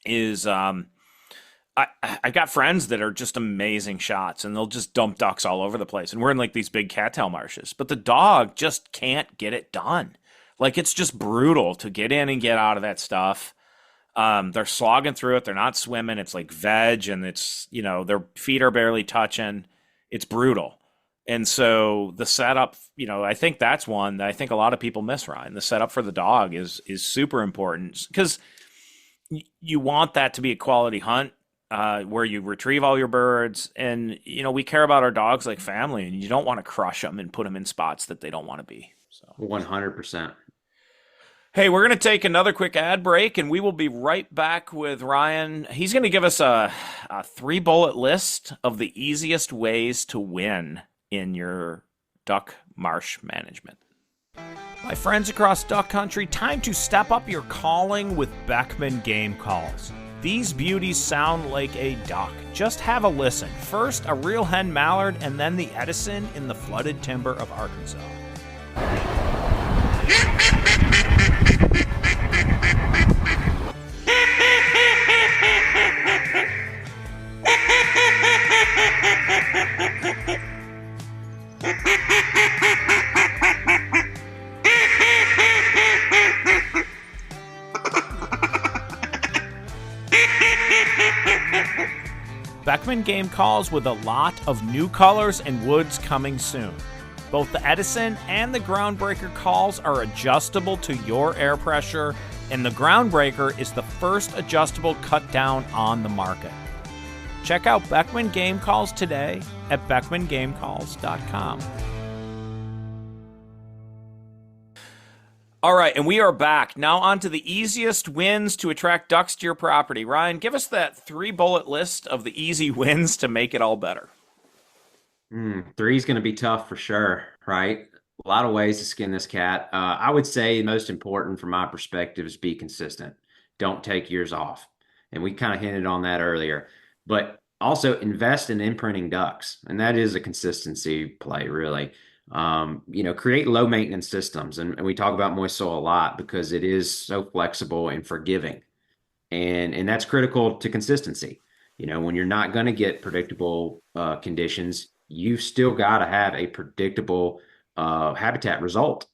is I got friends that are just amazing shots, and they'll just dump ducks all over the place. And we're in like these big cattail marshes, but the dog just can't get it done. Like, it's just brutal to get in and get out of that stuff. They're slogging through it. They're not swimming. It's like veg, and it's, their feet are barely touching. It's brutal. And so the setup, I think that's one that I think a lot of people miss, Ryan. The setup for the dog is super important, because you want that to be a quality hunt where you retrieve all your birds. And, we care about our dogs like family, and you don't want to crush them and put them in spots that they don't want to be. So 100%. Hey, we're going to take another quick ad break, and we will be right back with Ryan. He's going to give us a 3-bullet list of the easiest ways to win in your duck marsh management. My friends across duck country, time to step up your calling with Beckman Game Calls. These beauties sound like a duck. Just have a listen. First, a real hen mallard, and then the Edison in the flooded timber of Arkansas. Beckman Game Calls with a lot of new colors and woods coming soon. Both the Edison and the Groundbreaker calls are adjustable to your air pressure, and the Groundbreaker is the first adjustable cut down on the market. Check out Beckman Game Calls today at beckmangamecalls.com. All right, and we are back. Now on to the easiest wins to attract ducks to your property. Ryan, give us that 3-bullet list of the easy wins to make it all better. 3 is going to be tough for sure, right? A lot of ways to skin this cat. I would say most important from my perspective is be consistent. Don't take years off. And we kind of hinted on that earlier. But also invest in imprinting ducks. And that is a consistency play, really. Create low maintenance systems. And we talk about moist soil a lot because it is so flexible and forgiving. And that's critical to consistency. When you're not going to get predictable conditions, you've still got to have a predictable habitat result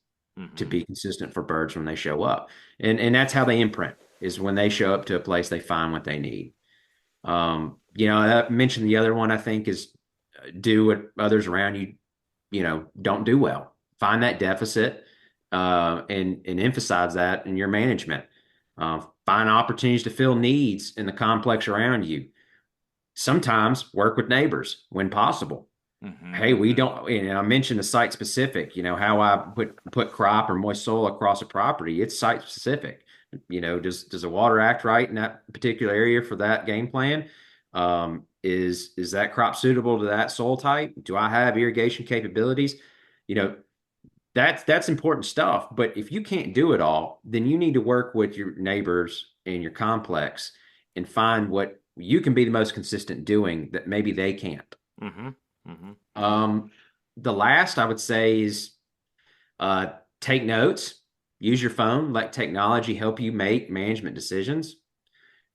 to be consistent for birds when they show up. And that's how they imprint, is when they show up to a place, they find what they need. I mentioned the other one, I think, is do what others around you don't do well. Find that deficit and emphasize that in your management. Find opportunities to fill needs in the complex around you. Sometimes work with neighbors when possible. Hey, we don't, I mentioned the site specific, how I put crop or moist soil across a property. It's site specific. Does the water act right in that particular area for that game plan? Is that crop suitable to that soil type? Do I have irrigation capabilities? That's important stuff. But if you can't do it all, then you need to work with your neighbors and your complex and find what you can be the most consistent doing that maybe they can't. The last I would say is take notes, use your phone, let technology help you make management decisions.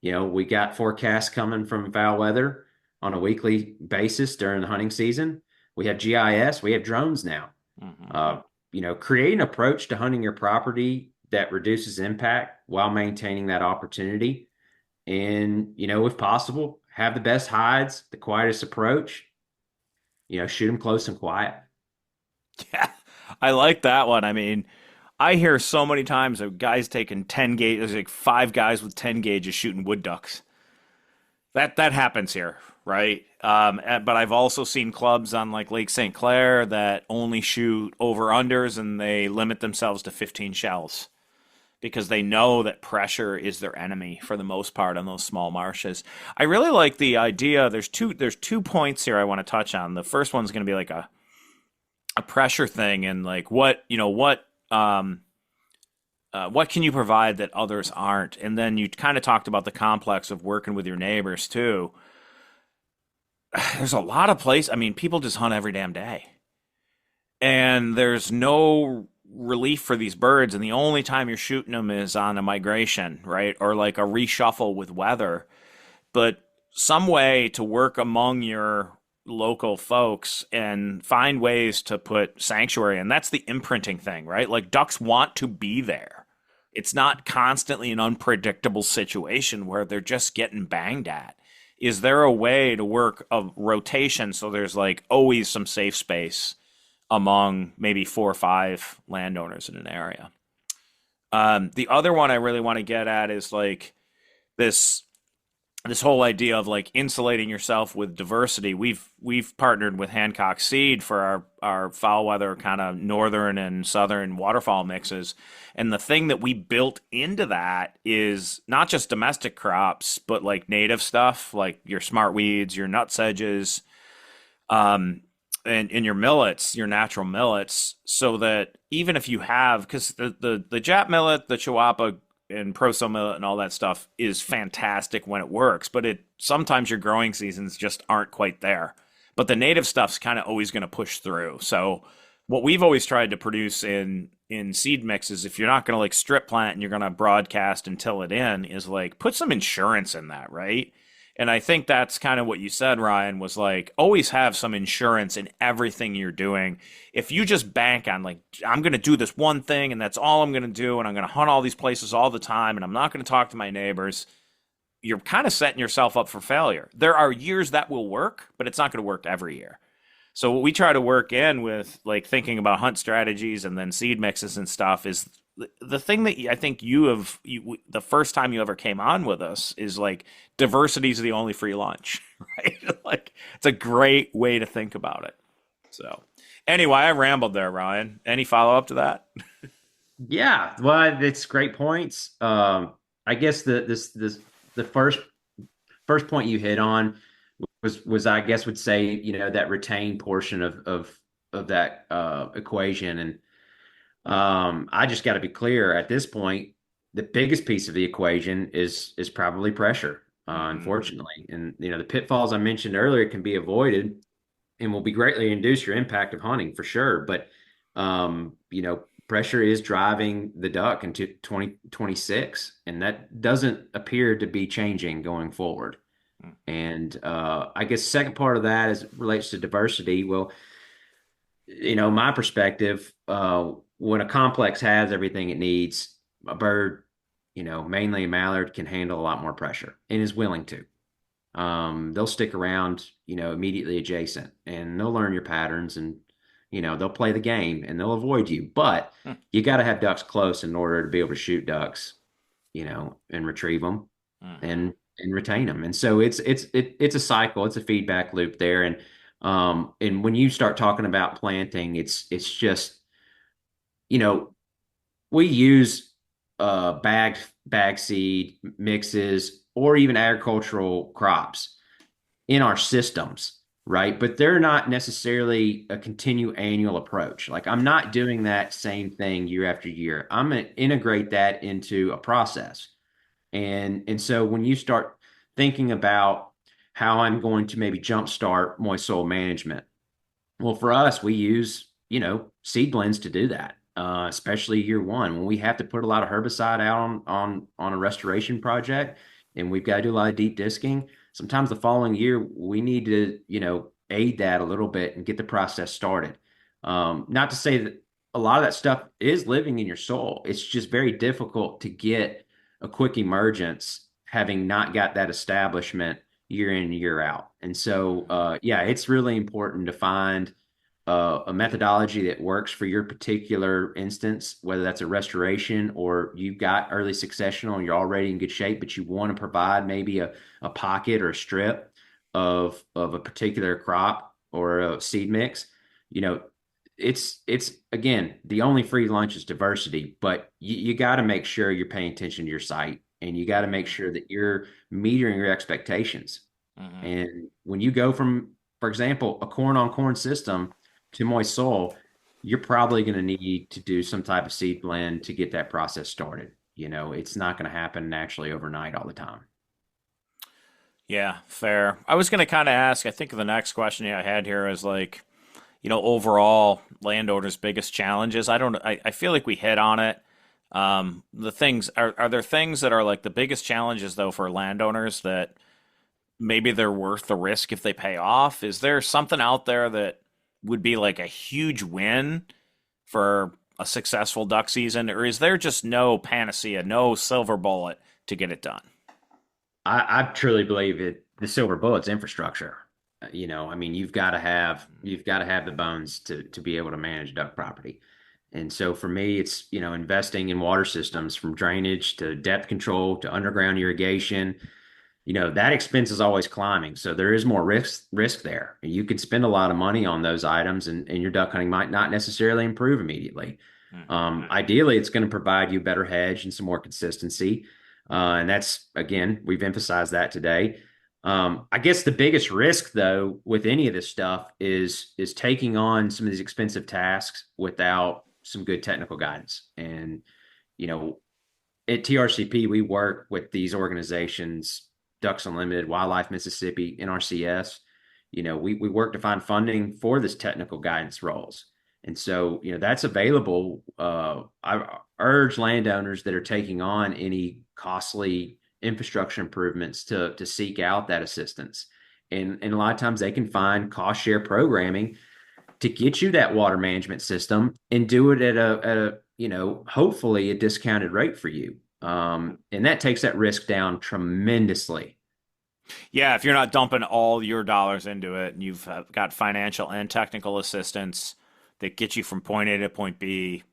We got forecasts coming from foul weather on a weekly basis during the hunting season. We have GIS, we have drones now. Create an approach to hunting your property that reduces impact while maintaining that opportunity. And, if possible, have the best hides, the quietest approach, shoot them close and quiet. Yeah, I like that one. I mean, I hear so many times of guys taking 10 gauges, like 5 guys with 10 gauges shooting wood ducks. That happens here, right? But I've also seen clubs on like Lake St. Clair that only shoot over-unders and they limit themselves to 15 shells because they know that pressure is their enemy for the most part on those small marshes. I really like the idea. There's two points here I want to touch on. The first one's going to be like a pressure thing and like what can you provide that others aren't? And then you kind of talked about the complex of working with your neighbors too. There's a lot of places. I mean, people just hunt every damn day. And there's no relief for these birds. And the only time you're shooting them is on a migration, right? Or like a reshuffle with weather. But some way to work among your local folks and find ways to put sanctuary. And that's the imprinting thing, right? Like ducks want to be there. It's not constantly an unpredictable situation where they're just getting banged at. Is there a way to work a rotation so there's like always some safe space among maybe 4 or 5 landowners in an area? The other one I really want to get at is like this whole idea of like insulating yourself with diversity. We've partnered with Hancock Seed for our foul weather kind of northern and southern waterfowl mixes. And the thing that we built into that is not just domestic crops, but like native stuff, like your smart weeds, your nutsedges, and your millets, your natural millets, so that even if you have, because the Jap millet, the Chihuahua and Proso millet and all that stuff is fantastic when it works, but sometimes your growing seasons just aren't quite there. But the native stuff's kind of always going to push through. So what we've always tried to produce in seed mixes, if you're not going to like strip plant and you're going to broadcast and till it in, is like put some insurance in that, right? And I think that's kind of what you said, Ryan, was like always have some insurance in everything you're doing. If you just bank on like, I'm going to do this one thing and that's all I'm going to do, and I'm going to hunt all these places all the time and I'm not going to talk to my neighbors, you're kind of setting yourself up for failure. There are years that will work, but it's not going to work every year. So what we try to work in with like thinking about hunt strategies and then seed mixes and stuff is the thing that I think the first time you ever came on with us is like diversity is the only free lunch, right? Like it's a great way to think about it. So anyway, I rambled there, Ryan. Any follow up to that? Yeah, well, it's great points. I guess the first point you hit on was I guess would say that retained portion of that equation. And I just got to be clear at this point, the biggest piece of the equation is probably pressure, unfortunately. And, the pitfalls I mentioned earlier can be avoided and will be greatly reduce your impact of hunting for sure. But, pressure is driving the duck into 2026, and that doesn't appear to be changing going forward. And I guess the second part of that relates to diversity. Well, my perspective, when a complex has everything it needs, a bird, mainly a mallard, can handle a lot more pressure and is willing to. They'll stick around, immediately adjacent, and they'll learn your patterns, and, they'll play the game and they'll avoid you. But you got to have ducks close in order to be able to shoot ducks, and retrieve them and retain them. And so it's a cycle. It's a feedback loop there. And when you start talking about planting, it's just, we use bag seed mixes or even agricultural crops in our systems, right? But they're not necessarily a annual approach. Like I'm not doing that same thing year after year. I'm going to integrate that into a process. And so when you start thinking about how I'm going to maybe jumpstart moist soil management, well, for us, we use, seed blends to do that. Especially year one, when we have to put a lot of herbicide out on a restoration project, and we've got to do a lot of deep disking. Sometimes the following year we need to, aid that a little bit and get the process started. Not to say that a lot of that stuff is living in your soil. It's just very difficult to get a quick emergence having not got that establishment year in and year out. And so, it's really important to find a methodology that works for your particular instance, whether that's a restoration or you've got early successional and you're already in good shape, but you want to provide maybe a pocket or a strip of a particular crop or a seed mix. It's again, the only free lunch is diversity, but you got to make sure you're paying attention to your site, and you got to make sure that you're meeting your expectations. Mm-hmm. And when you go from, for example, a corn on corn system to moist soil, you're probably going to need to do some type of seed blend to get that process started. It's not going to happen naturally overnight all the time. Yeah, fair. I was going to kind of ask, I think the next question I had here is like, overall landowners' biggest challenges. I feel like we hit on it. The things, are there things that are like the biggest challenges though for landowners that maybe they're worth the risk if they pay off? Is there something out there that would be like a huge win for a successful duck season, or is there just no panacea, no silver bullet to get it done? I truly believe the silver bullet's infrastructure. You've got to have the bones to be able to manage duck property. And so for me, it's, investing in water systems from drainage to depth control to underground irrigation. That expense is always climbing. So there is more risk there. You can spend a lot of money on those items and your duck hunting might not necessarily improve immediately. Mm-hmm. Ideally, it's going to provide you a better hedge and some more consistency. And that's, again, we've emphasized that today. I guess the biggest risk, though, with any of this stuff is taking on some of these expensive tasks without some good technical guidance. And, at TRCP, we work with these organizations, Ducks Unlimited, Wildlife Mississippi, NRCS. We work to find funding for this technical guidance roles. And so, that's available. I urge landowners that are taking on any costly infrastructure improvements to seek out that assistance. And a lot of times they can find cost share programming to get you that water management system and do it at a hopefully a discounted rate for you. And that takes that risk down tremendously. Yeah, if you're not dumping all your dollars into it and you've got financial and technical assistance that gets you from point A to point B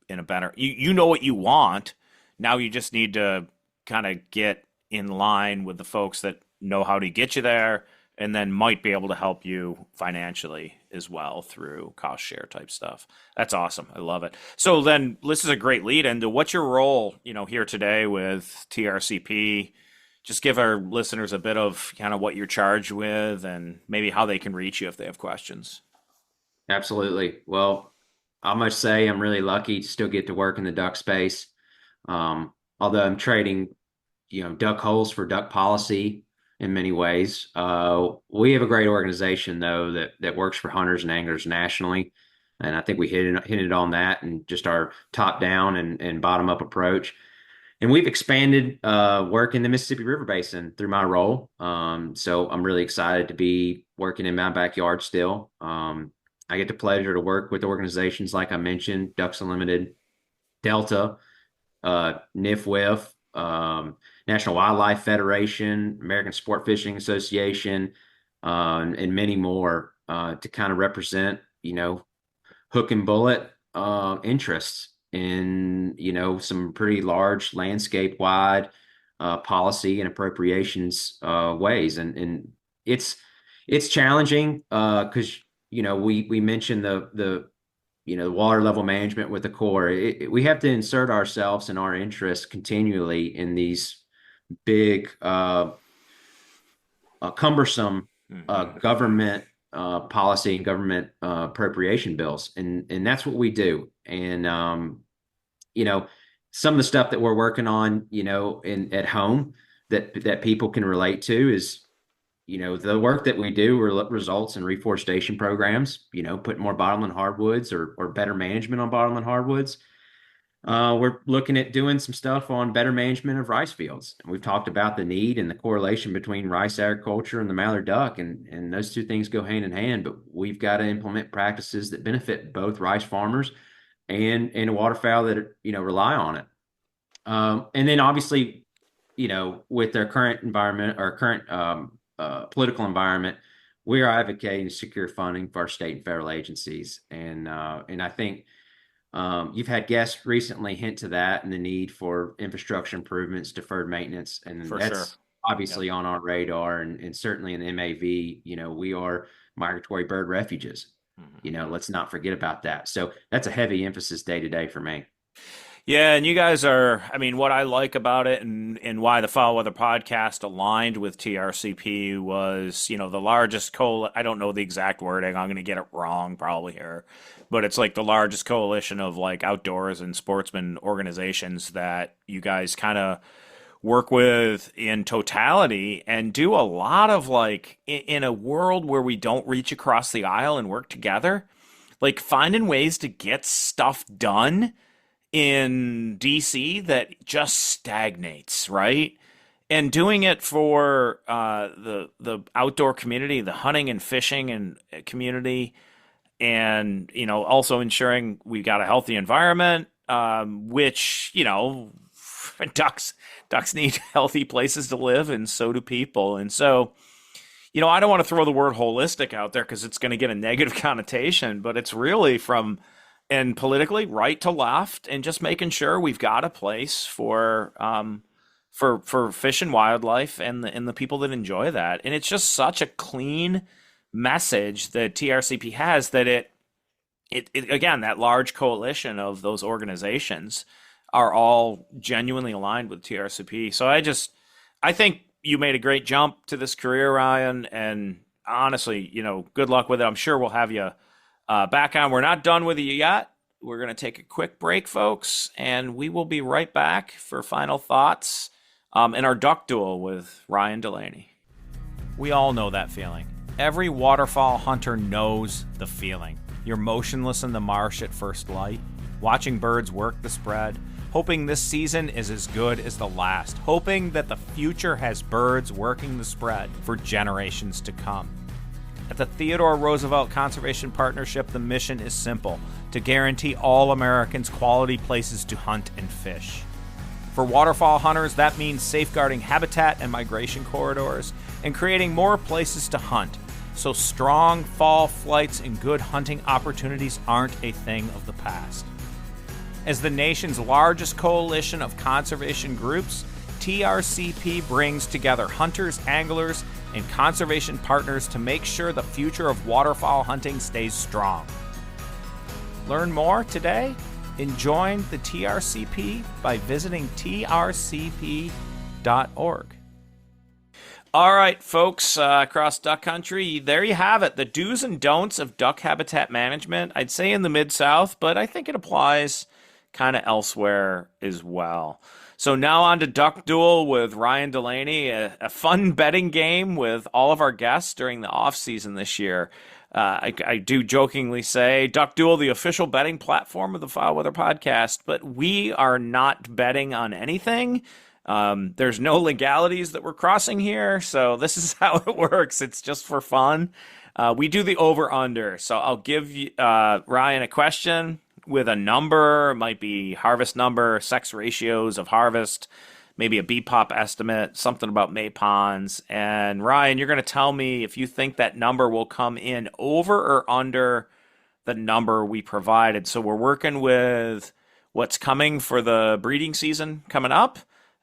in a better, you know what you want. Now you just need to kind of get in line with the folks that know how to get you there and then might be able to help you financially as well through cost share type stuff. That's awesome. I love it. So then this is a great lead into what's your role, here today with TRCP. Just give our listeners a bit of kind of what you're charged with and maybe how they can reach you if they have questions. Absolutely. Well, I must say I'm really lucky to still get to work in the duck space. Although I'm trading, duck holes for duck policy in many ways. We have a great organization though that works for hunters and anglers nationally. And I think we hit it on that and just our top down and bottom up approach. And we've expanded work in the Mississippi River Basin through my role. So I'm really excited to be working in my backyard still. I get the pleasure to work with organizations like I mentioned, Ducks Unlimited, Delta, NIFWIF, National Wildlife Federation, American Sport Fishing Association, and many more to kind of represent, hook and bullet interests in, some pretty large landscape wide policy and appropriations ways. And it's challenging because, we mentioned the water level management with the Corps. We have to insert ourselves and our interests continually in these big, cumbersome government policy and government appropriation bills, and that's what we do. And some of the stuff that we're working on, at home that people can relate to is, the work that we do results in reforestation programs, putting more bottomland hardwoods or better management on bottomland hardwoods. We're looking at doing some stuff on better management of rice fields. And we've talked about the need and the correlation between rice agriculture and the mallard duck, and those two things go hand in hand. But we've got to implement practices that benefit both rice farmers and waterfowl that rely on it. And then obviously, with our current environment, our current political environment, we are advocating to secure funding for our state and federal agencies, and I think. You've had guests recently hint to that and the need for infrastructure improvements, deferred maintenance, and that's obviously on our radar. And certainly in the MAV, we are migratory bird refuges. Let's not forget about that. So that's a heavy emphasis day to day for me. Yeah, and you guys are, I mean, what I like about it and why the Foul Weather Podcast aligned with TRCP was, the largest I don't know the exact wording, I'm going to get it wrong probably here, but it's like the largest coalition of like outdoors and sportsman organizations that you guys kind of work with in totality and do a lot of like, in a world where we don't reach across the aisle and work together, like finding ways to get stuff done in DC that just stagnates, right? And doing it for the outdoor community, the hunting and fishing and community, and also ensuring we've got a healthy environment, which ducks need healthy places to live, and so do people. And so, I don't want to throw the word holistic out there because it's going to get a negative connotation, but it's really and politically right to left, and just making sure we've got a place for fish and wildlife and the people that enjoy that. And it's just such a clean message that TRCP has, that it again, that large coalition of those organizations are all genuinely aligned with TRCP. So I think you made a great jump to this career, Ryan, and honestly, good luck with it. I'm sure we'll have you back on. We're not done with you yet. We're going to take a quick break, folks, and we will be right back for final thoughts in our duck duel with Ryan DuLaney. We all know that feeling. Every waterfowl hunter knows the feeling. You're motionless in the marsh at first light, watching birds work the spread, hoping this season is as good as the last, hoping that the future has birds working the spread for generations to come. At the Theodore Roosevelt Conservation Partnership, the mission is simple: to guarantee all Americans quality places to hunt and fish. For waterfowl hunters, that means safeguarding habitat and migration corridors and creating more places to hunt, so strong fall flights and good hunting opportunities aren't a thing of the past. As the nation's largest coalition of conservation groups, TRCP brings together hunters, anglers, and conservation partners to make sure the future of waterfowl hunting stays strong. Learn more today and join the TRCP by visiting trcp.org. All right, folks, across duck country, there you have it. The do's and don'ts of duck habitat management. I'd say in the Mid-South, but I think it applies kind of elsewhere as well. So now on to Duck Duel with Ryan DuLaney, a fun betting game with all of our guests during the off season this year. I do jokingly say Duck Duel, the official betting platform of the Foul Weather Podcast, but we are not betting on anything. There's no legalities that we're crossing here, so this is how it works. It's just for fun. We do the over-under, so I'll give you, Ryan a question with a number. It might be harvest number, sex ratios of harvest, maybe a BPOP estimate, something about Mayponds. And Ryan, you're going to tell me if you think that number will come in over or under the number we provided. So we're working with what's coming for the breeding season coming up,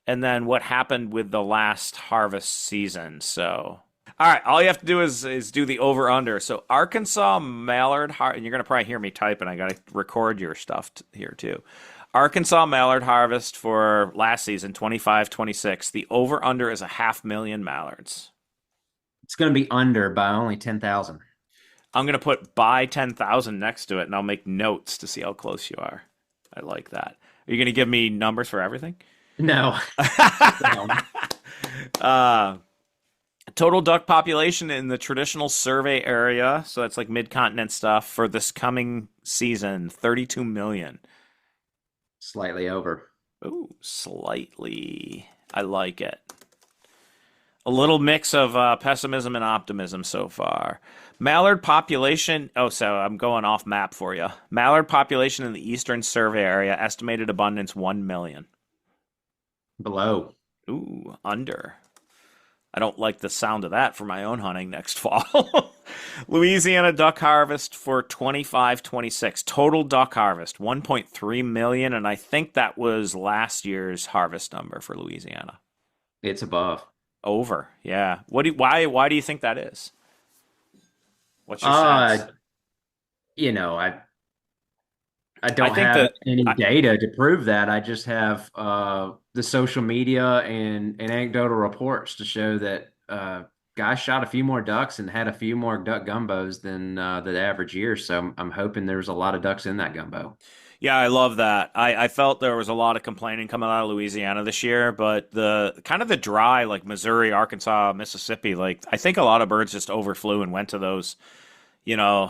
and then what happened with the last harvest season. So, all right, all you have to do is do the over-under. So Arkansas mallard, and you're going to probably hear me type, and I got to record your stuff here too. Arkansas mallard harvest for last season, 25-26. The over-under is 500,000 mallards. It's going to be under by only 10,000. I'm going to put by 10,000 next to it, and I'll make notes to see how close you are. I like that. Are you going to give me numbers for everything? No. Total duck population in the traditional survey area, so that's like mid-continent stuff, for this coming season, 32 million. Slightly over. Ooh, slightly. I like it. A little mix of pessimism and optimism so far. Mallard population. Oh, so I'm going off map for you. Mallard population in the Eastern Survey area, estimated abundance 1 million. Below. Ooh, under. I don't like the sound of that for my own hunting next fall. Louisiana duck harvest for 25-26. Total duck harvest, 1.3 million, and I think that was last year's harvest number for Louisiana. It's above. Over, yeah. Why do you think that is? What's your sense? I don't have any data to prove that. I just have the social media and anecdotal reports to show that guys shot a few more ducks and had a few more duck gumbos than the average year. So I'm hoping there's a lot of ducks in that gumbo. Yeah, I love that. I felt there was a lot of complaining coming out of Louisiana this year, but the kind of the dry, like Missouri, Arkansas, Mississippi, like I think a lot of birds just overflew and went to those, coastal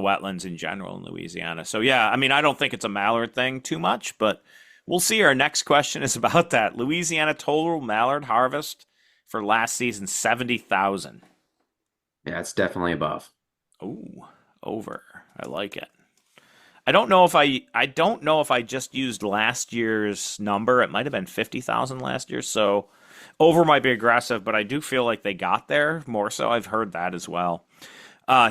wetlands in general in Louisiana. So yeah, I mean, I don't think it's a mallard thing too much, but we'll see. Our next question is about that. Louisiana total mallard harvest for last season, 70,000. Yeah, it's definitely above. Ooh, over. I like it. I don't know if I just used last year's number. It might have been 50,000 last year, so over might be aggressive, but I do feel like they got there more so. I've heard that as well.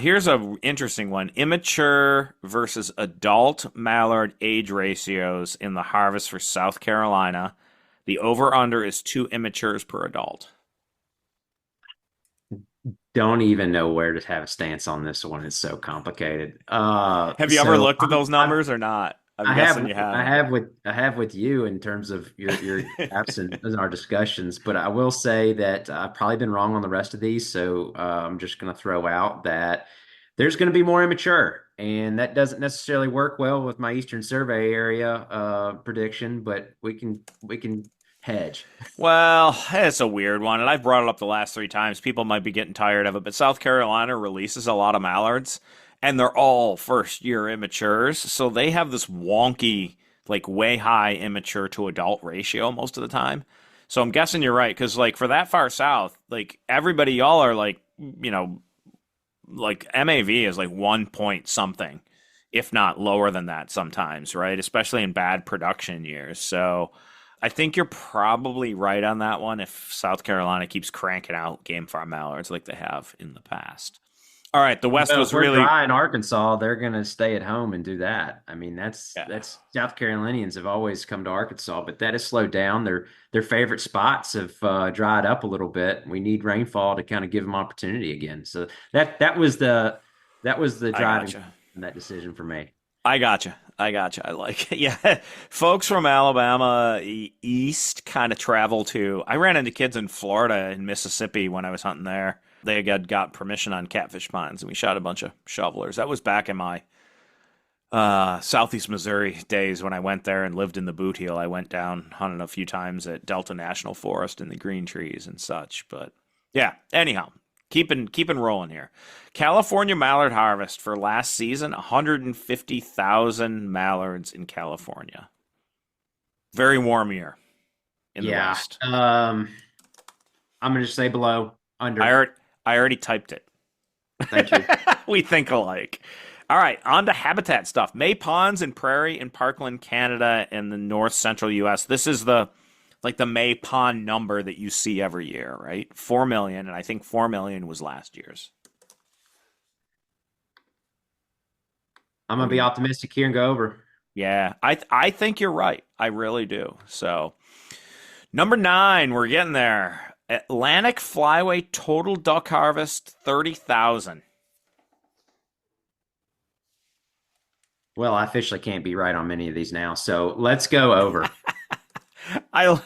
Here's an interesting one. Immature versus adult mallard age ratios in the harvest for South Carolina. The over-under is 2 immatures per adult. Don't even know where to have a stance on this one. It's so complicated. Have you ever looked at those numbers or not? I'm guessing you have. I have with you in terms of your absent in our discussions, but I will say that I've probably been wrong on the rest of these. So I'm just going to throw out that there's going to be more immature, and that doesn't necessarily work well with my Eastern Survey area prediction, but we can hedge. Well, it's a weird one, and I've brought it up the last 3 times. People might be getting tired of it, but South Carolina releases a lot of mallards, and they're all first-year immatures, so they have this wonky, like way high immature to adult ratio most of the time. So I'm guessing you're right, because like for that far south, like everybody, y'all are like, like MAV is like 1 point something, if not lower than that sometimes, right? Especially in bad production years. So I think you're probably right on that one if South Carolina keeps cranking out game farm mallards like they have in the past. All right, the West was really dry in Arkansas. They're going to stay at home and do that. I mean, that's South Carolinians have always come to Arkansas, but that has slowed down. Their favorite spots have dried up a little bit. We need rainfall to kind of give them opportunity again. So that was the driving in that decision for me. I gotcha. I like it. Yeah. Folks from Alabama east kind of travel to. I ran into kids in Florida and Mississippi when I was hunting there. They had got permission on catfish ponds, and we shot a bunch of shovelers. That was back in my Southeast Missouri days when I went there and lived in the boot heel. I went down hunting a few times at Delta National Forest in the green trees and such. But yeah, anyhow. Keeping rolling here. California mallard harvest for last season, 150,000 mallards in California. Very warm year in the West. I'm going to just say below, under. I already typed it. Thank you. We think alike. All right, on to habitat stuff. May ponds and prairie in Parkland, Canada, and the north central U.S. This is the May pond number that you see every year, right? 4 million, and I think 4 million was last year's. I'm going to be optimistic here and go over. Yeah, I think you're right. I really do. So, number 9, we're getting there. Atlantic flyway total duck harvest, 30,000. Well, I officially can't be right on many of these now, so let's go over. I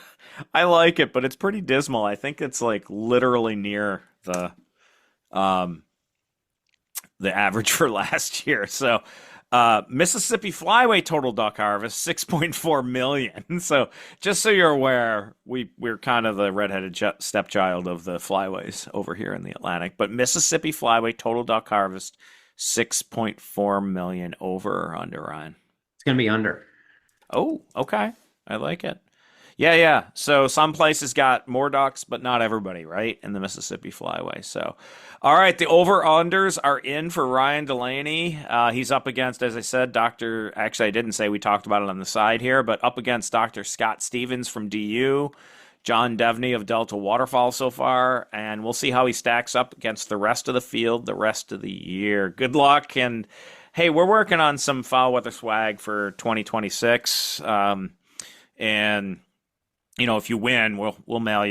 like it, but it's pretty dismal. I think it's like literally near the average for last year. So Mississippi flyway total duck harvest, 6.4 million. So just so you're aware, we're kind of the redheaded stepchild of the flyways over here in the Atlantic. But Mississippi flyway total duck harvest, 6.4 million. Over or under, Ryan? It's going to be under. Oh, okay. I like it. Yeah. So some places got more ducks, but not everybody, right? In the Mississippi Flyway. So, all right, the over-unders are in for Ryan DuLaney. He's up against, as I said, actually, I didn't say, we talked about it on the side here, but up against Dr. Scott Stevens from DU, John Devney of Delta Waterfowl so far, and we'll see how he stacks up against the rest of the field the rest of the year. Good luck, and hey, we're working on some foul weather swag for 2026, and if you win, we'll mail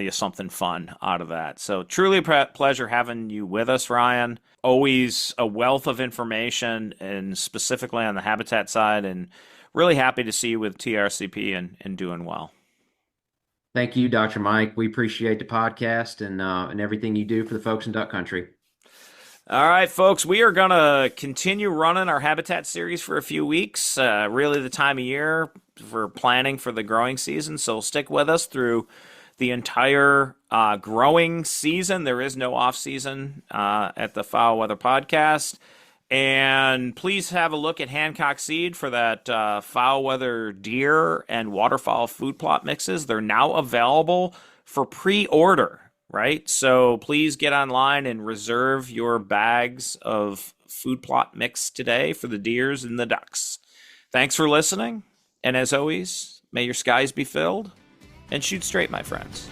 you something fun out of that. So truly a pleasure having you with us, Ryan. Always a wealth of information, and specifically on the habitat side, and really happy to see you with TRCP and doing well. Thank you, Dr. Mike. We appreciate the podcast and everything you do for the folks in duck country. All right, folks, we are going to continue running our habitat series for a few weeks, really the time of year for planning for the growing season. So stick with us through the entire growing season. There is no off season at the FowlWeather Podcast. And please have a look at Hancock Seed for that FowlWeather deer and waterfowl food plot mixes. They're now available for pre-order, right? So please get online and reserve your bags of food plot mix today for the deers and the ducks. Thanks for listening. And as always, may your skies be filled and shoot straight, my friends.